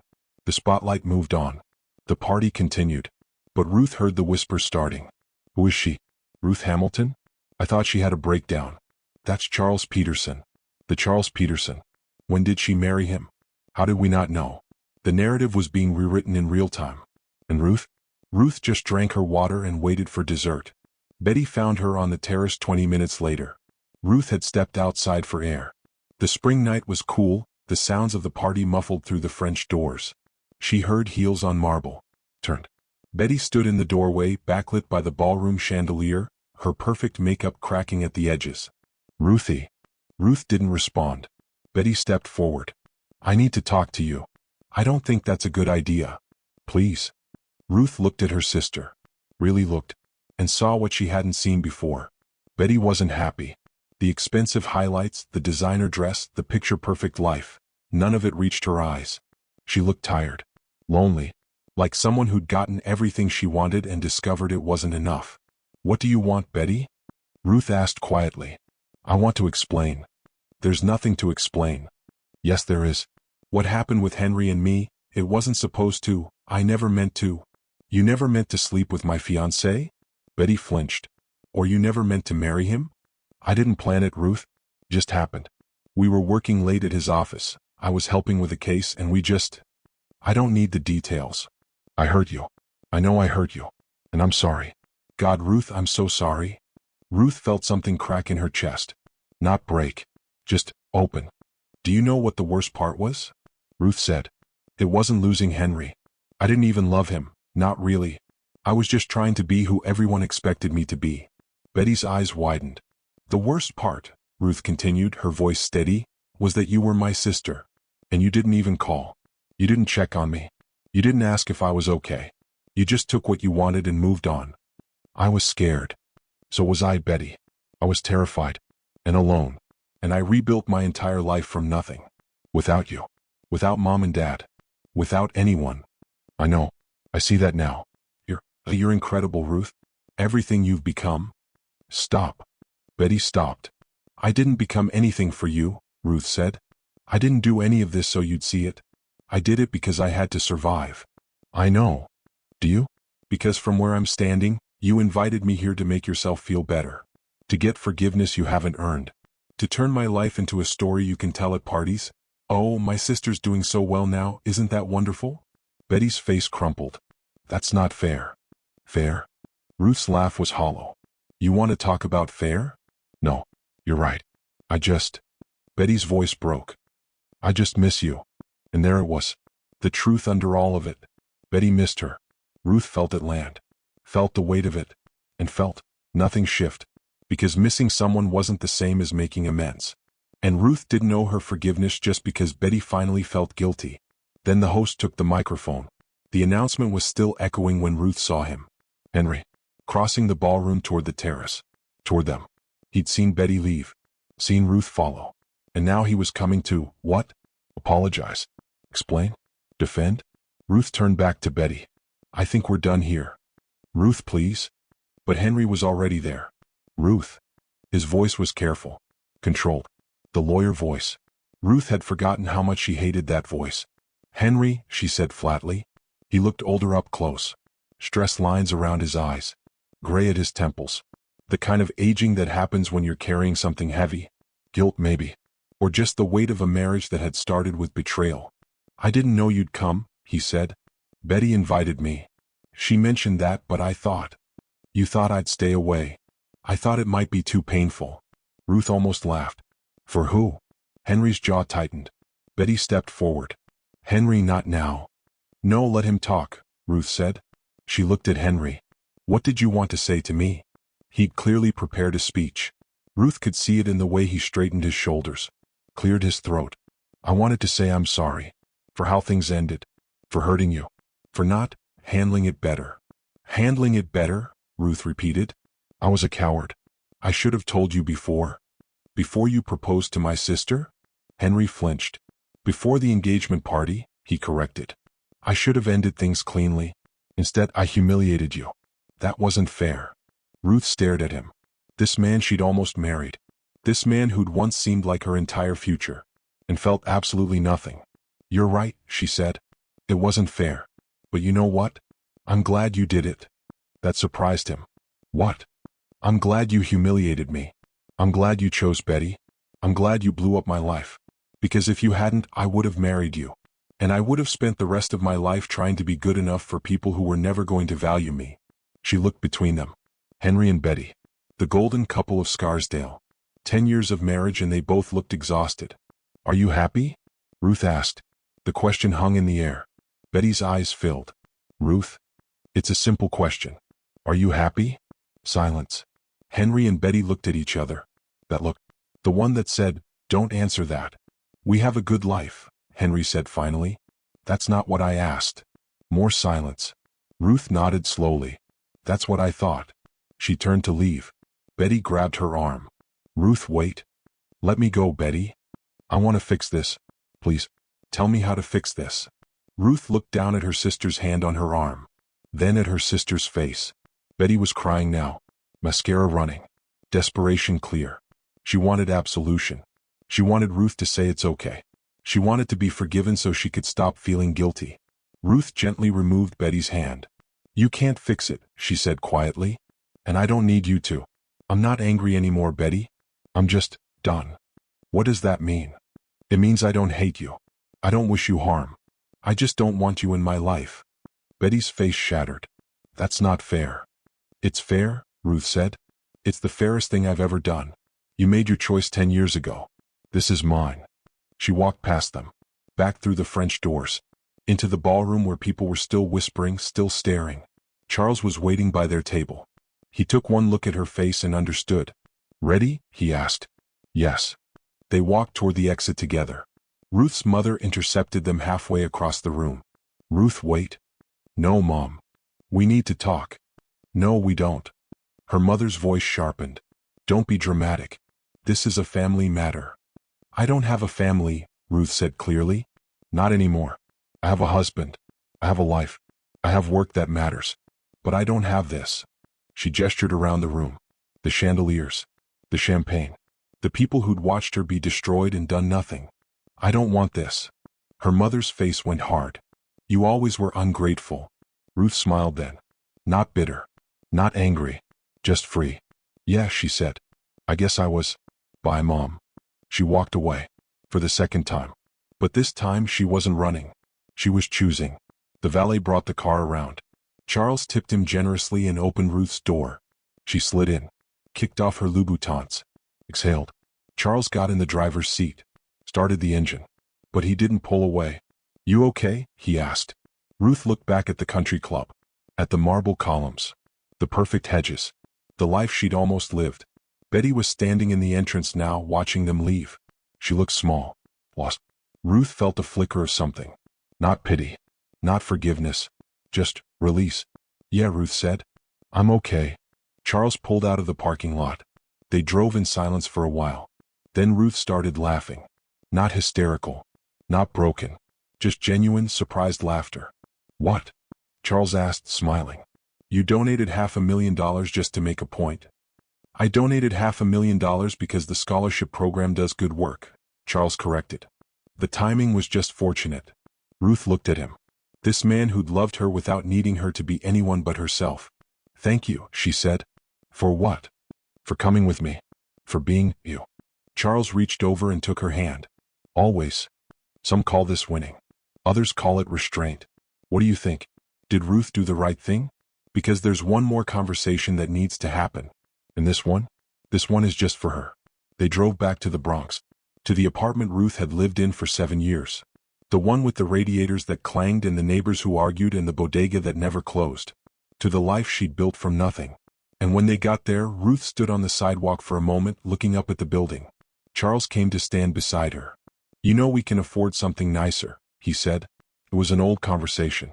The spotlight moved on. The party continued. But Ruth heard the whispers starting. Who is she? Ruth Hamilton? I thought she had a breakdown. That's Charles Peterson. The Charles Peterson. When did she marry him? How did we not know? The narrative was being rewritten in real time. And Ruth? Ruth just drank her water and waited for dessert. Betty found her on the terrace 20 minutes later. Ruth had stepped outside for air. The spring night was cool, the sounds of the party muffled through the French doors. She heard heels on marble. Turned. Betty stood in the doorway, backlit by the ballroom chandelier, her perfect makeup cracking at the edges. Ruthie. Ruth didn't respond. Betty stepped forward. I need to talk to you. I don't think that's a good idea. Please. Ruth looked at her sister. Really looked. And saw what she hadn't seen before. Betty wasn't happy. The expensive highlights, the designer dress, the picture-perfect life. None of it reached her eyes. She looked tired. Lonely. Like someone who'd gotten everything she wanted and discovered it wasn't enough. What do you want, Betty? Ruth asked quietly. I want to explain. There's nothing to explain. Yes, there is. What happened with Henry and me, it wasn't supposed to, I never meant to. You never meant to sleep with my fiancé? Betty flinched. Or you never meant to marry him? I didn't plan it, Ruth. Just happened. We were working late at his office. I was helping with a case and we just... I don't need the details. I hurt you. I know I hurt you. And I'm sorry. God, Ruth, I'm so sorry. Ruth felt something crack in her chest. Not break. Just open. Do you know what the worst part was? Ruth said. It wasn't losing Henry. I didn't even love him. Not really. I was just trying to be who everyone expected me to be. Betty's eyes widened. The worst part, Ruth continued, her voice steady, was that you were my sister. And you didn't even call. You didn't check on me. You didn't ask if I was okay. You just took what you wanted and moved on. I was scared. So was I, Betty. I was terrified. And alone. And I rebuilt my entire life from nothing. Without you. Without Mom and Dad. Without anyone. I know. I see that now. You're incredible, Ruth. Everything you've become. Stop. Betty stopped. I didn't become anything for you, Ruth said. I didn't do any of this so you'd see it. I did it because I had to survive. I know. Do you? Because from where I'm standing, you invited me here to make yourself feel better. To get forgiveness you haven't earned. To turn my life into a story you can tell at parties. Oh, my sister's doing so well now, isn't that wonderful? Betty's face crumpled. That's not fair. Fair? Ruth's laugh was hollow. You want to talk about fair? No, you're right. Betty's voice broke. I just miss you. And there it was. The truth under all of it. Betty missed her. Ruth felt it land. Felt the weight of it. And felt nothing shift. Because missing someone wasn't the same as making amends. And Ruth didn't owe her forgiveness just because Betty finally felt guilty. Then the host took the microphone. The announcement was still echoing when Ruth saw him. Henry. Crossing the ballroom toward the terrace. Toward them. He'd seen Betty leave. Seen Ruth follow. And now he was coming to, what? Apologize. Explain? Defend? Ruth turned back to Betty. I think we're done here. Ruth, please. But Henry was already there. Ruth. His voice was careful. Controlled. The lawyer voice. Ruth had forgotten how much she hated that voice. Henry, she said flatly. He looked older up close. Stress lines around his eyes. Gray at his temples. The kind of aging that happens when you're carrying something heavy. Guilt maybe. Or just the weight of a marriage that had started with betrayal. I didn't know you'd come, he said. Betty invited me. She mentioned that, but I thought. You thought I'd stay away. I thought it might be too painful. Ruth almost laughed. For who? Henry's jaw tightened. Betty stepped forward. Henry, not now. No, let him talk, Ruth said. She looked at Henry. What did you want to say to me? He'd clearly prepared a speech. Ruth could see it in the way he straightened his shoulders. Cleared his throat. I wanted to say I'm sorry. For how things ended. For hurting you. For not handling it better. Handling it better, Ruth repeated. I was a coward. I should have told you before. Before you proposed to my sister? Henry flinched. Before the engagement party, he corrected. I should have ended things cleanly. Instead, I humiliated you. That wasn't fair. Ruth stared at him. This man she'd almost married. This man who'd once seemed like her entire future. And felt absolutely nothing. You're right, she said. It wasn't fair. But you know what? I'm glad you did it. That surprised him. What? I'm glad you humiliated me. I'm glad you chose Betty. I'm glad you blew up my life. Because if you hadn't, I would have married you. And I would have spent the rest of my life trying to be good enough for people who were never going to value me. She looked between them. Henry and Betty. The golden couple of Scarsdale. 10 years of marriage and they both looked exhausted. Are you happy? Ruth asked. The question hung in the air. Betty's eyes filled. Ruth? It's a simple question. Are you happy? Silence. Henry and Betty looked at each other. That look. The one that said, don't answer that. We have a good life, Henry said finally. That's not what I asked. More silence. Ruth nodded slowly. That's what I thought. She turned to leave. Betty grabbed her arm. Ruth, wait. Let me go, Betty. I want to fix this. Please, tell me how to fix this. Ruth looked down at her sister's hand on her arm. Then at her sister's face. Betty was crying now. Mascara running. Desperation clear. She wanted absolution. She wanted Ruth to say it's okay. She wanted to be forgiven so she could stop feeling guilty. Ruth gently removed Betty's hand. You can't fix it, she said quietly. And I don't need you to. I'm not angry anymore, Betty. I'm just done. What does that mean? It means I don't hate you. I don't wish you harm. I just don't want you in my life. Betty's face shattered. That's not fair. It's fair, Ruth said. It's the fairest thing I've ever done. You made your choice 10 years ago. This is mine. She walked past them, back through the French doors, into the ballroom where people were still whispering, still staring. Charles was waiting by their table. He took one look at her face and understood. Ready? He asked. Yes. They walked toward the exit together. Ruth's mother intercepted them halfway across the room. Ruth, wait. No, Mom. We need to talk. No, we don't. Her mother's voice sharpened. Don't be dramatic. This is a family matter. I don't have a family, Ruth said clearly. Not anymore. I have a husband. I have a life. I have work that matters. But I don't have this. She gestured around the room. The chandeliers. The champagne. The people who'd watched her be destroyed and done nothing. I don't want this. Her mother's face went hard. You always were ungrateful. Ruth smiled then. Not bitter. Not angry. Just free. Yeah, she said. I guess I was. Bye, Mom. She walked away. For the second time. But this time she wasn't running. She was choosing. The valet brought the car around. Charles tipped him generously and opened Ruth's door. She slid in. Kicked off her Louboutins. Exhaled. Charles got in the driver's seat. Started the engine. But he didn't pull away. You okay? He asked. Ruth looked back at the country club. At the marble columns. The perfect hedges. The life she'd almost lived. Betty was standing in the entrance now, watching them leave. She looked small. Lost. Ruth felt a flicker of something. Not pity. Not forgiveness. Just release. Yeah, Ruth said. I'm okay. Charles pulled out of the parking lot. They drove in silence for a while. Then Ruth started laughing. Not hysterical. Not broken. Just genuine, surprised laughter. What? Charles asked, smiling. You donated $500,000 just to make a point. I donated $500,000 because the scholarship program does good work, Charles corrected. The timing was just fortunate. Ruth looked at him. This man who'd loved her without needing her to be anyone but herself. Thank you, she said. For what? For coming with me. For being you. Charles reached over and took her hand. Always. Some call this winning. Others call it restraint. What do you think? Did Ruth do the right thing? Because there's one more conversation that needs to happen. And this one is just for her. They drove back to the Bronx. To the apartment Ruth had lived in for 7 years. The one with the radiators that clanged and the neighbors who argued and the bodega that never closed. To the life she'd built from nothing. And when they got there, Ruth stood on the sidewalk for a moment, looking up at the building. Charles came to stand beside her. You know we can afford something nicer, he said. It was an old conversation.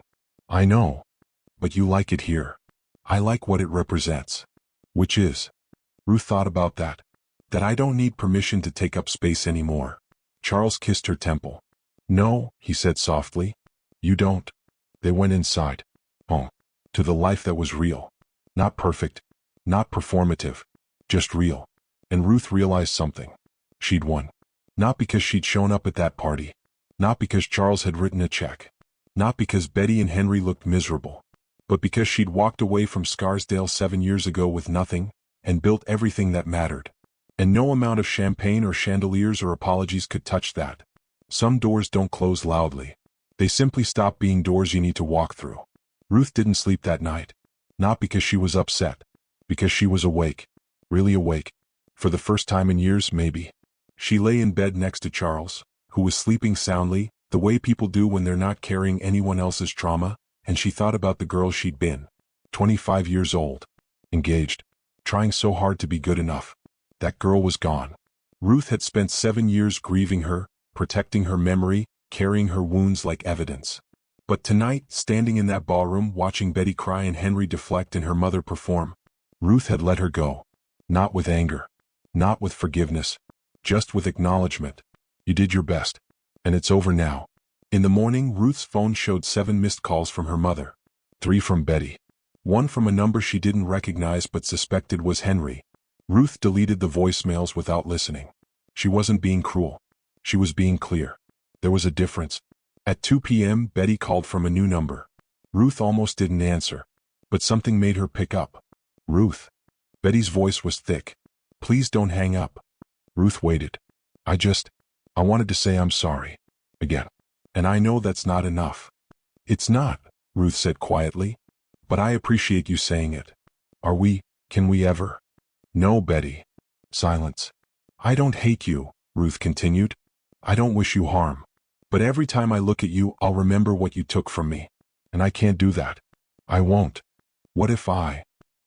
I know. But you like it here. I like what it represents. Which is? Ruth thought about that. That I don't need permission to take up space anymore. Charles kissed her temple. No, he said softly. You don't. They went inside. Home. To the life that was real. Not perfect. Not performative. Just real. And Ruth realized something. She'd won. Not because she'd shown up at that party. Not because Charles had written a check. Not because Betty and Henry looked miserable, but because she'd walked away from Scarsdale 7 years ago with nothing, and built everything that mattered. And no amount of champagne or chandeliers or apologies could touch that. Some doors don't close loudly. They simply stop being doors you need to walk through. Ruth didn't sleep that night. Not because she was upset. Because she was awake. Really awake. For the first time in years, maybe. She lay in bed next to Charles, who was sleeping soundly, the way people do when they're not carrying anyone else's trauma, and she thought about the girl she'd been. 25 years old. Engaged. Trying so hard to be good enough. That girl was gone. Ruth had spent 7 years grieving her, protecting her memory, carrying her wounds like evidence. But tonight, standing in that ballroom watching Betty cry and Henry deflect and her mother perform, Ruth had let her go. Not with anger. Not with forgiveness. Just with acknowledgement. You did your best. And it's over now. In the morning, Ruth's phone showed 7 missed calls from her mother. 3 from Betty. 1 from a number she didn't recognize but suspected was Henry. Ruth deleted the voicemails without listening. She wasn't being cruel. She was being clear. There was a difference. At 2 p.m., Betty called from a new number. Ruth almost didn't answer, but something made her pick up. Ruth. Betty's voice was thick. Please don't hang up. Ruth waited. I wanted to say I'm sorry. Again. And I know that's not enough. It's not, Ruth said quietly. But I appreciate you saying it. Can we ever? No, Betty. Silence. I don't hate you, Ruth continued. I don't wish you harm. But every time I look at you, I'll remember what you took from me. And I can't do that. I won't. What if I?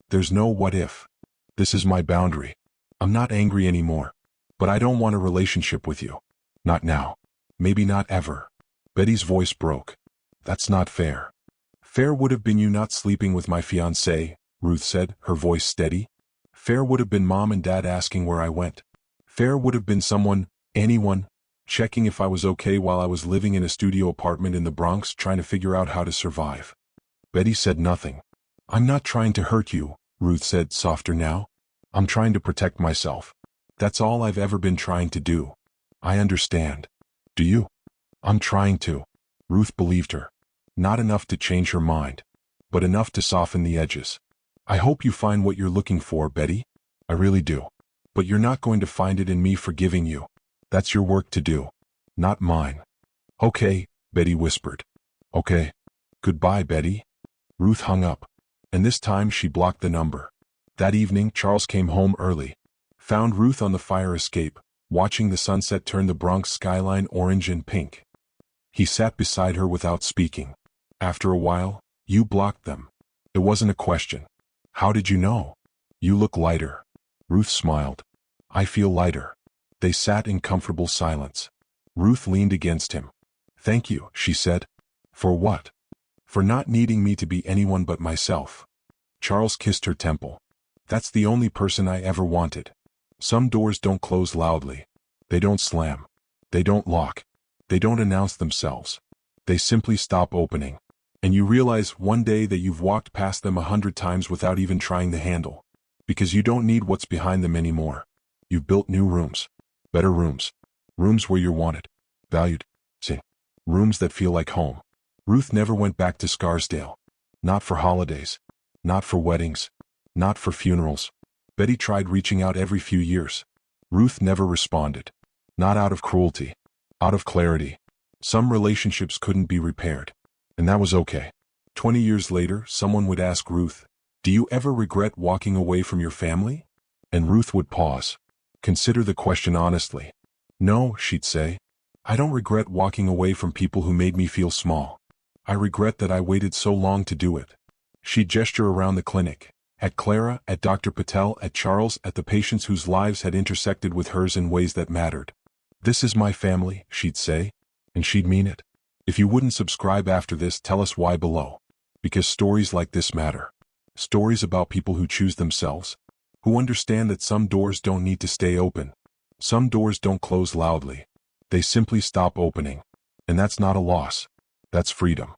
There's no what if. This is my boundary. I'm not angry anymore. But I don't want a relationship with you. Not now. Maybe not ever. Betty's voice broke. That's not fair. Fair would have been you not sleeping with my fiancé, Ruth said, her voice steady. Fair would have been Mom and Dad asking where I went. Fair would have been anyone, checking if I was okay while I was living in a studio apartment in the Bronx trying to figure out how to survive. Betty said nothing. I'm not trying to hurt you, Ruth said, softer now. I'm trying to protect myself. That's all I've ever been trying to do. I understand. Do you? I'm trying to. Ruth believed her. Not enough to change her mind, but enough to soften the edges. I hope you find what you're looking for, Betty. I really do. But you're not going to find it in me forgiving you. That's your work to do, not mine. Okay, Betty whispered. Okay. Goodbye, Betty. Ruth hung up, and this time she blocked the number. That evening, Charles came home early. Found Ruth on the fire escape, watching the sunset turn the Bronx skyline orange and pink. He sat beside her without speaking. After a while, you blocked them. It wasn't a question. How did you know? You look lighter. Ruth smiled. I feel lighter. They sat in comfortable silence. Ruth leaned against him. Thank you, she said. For what? For not needing me to be anyone but myself. Charles kissed her temple. That's the only person I ever wanted. Some doors don't close loudly. They don't slam. They don't lock. They don't announce themselves. They simply stop opening. And you realize one day that you've walked past them 100 times without even trying the handle. Because you don't need what's behind them anymore. You've built new rooms. Better rooms. Rooms where you're wanted. Valued. See. Rooms that feel like home. Ruth never went back to Scarsdale. Not for holidays. Not for weddings. Not for funerals. Betty tried reaching out every few years. Ruth never responded. Not out of cruelty. Out of clarity. Some relationships couldn't be repaired. And that was okay. 20 years later, someone would ask Ruth, do you ever regret walking away from your family? And Ruth would pause. Consider the question honestly. No, she'd say. I don't regret walking away from people who made me feel small. I regret that I waited so long to do it. She'd gesture around the clinic. At Clara, at Dr. Patel, at Charles, at the patients whose lives had intersected with hers in ways that mattered. This is my family, she'd say. And she'd mean it. If you wouldn't subscribe after this, tell us why below. Because stories like this matter. Stories about people who choose themselves. Who understand that some doors don't need to stay open. Some doors don't close loudly. They simply stop opening. And that's not a loss. That's freedom.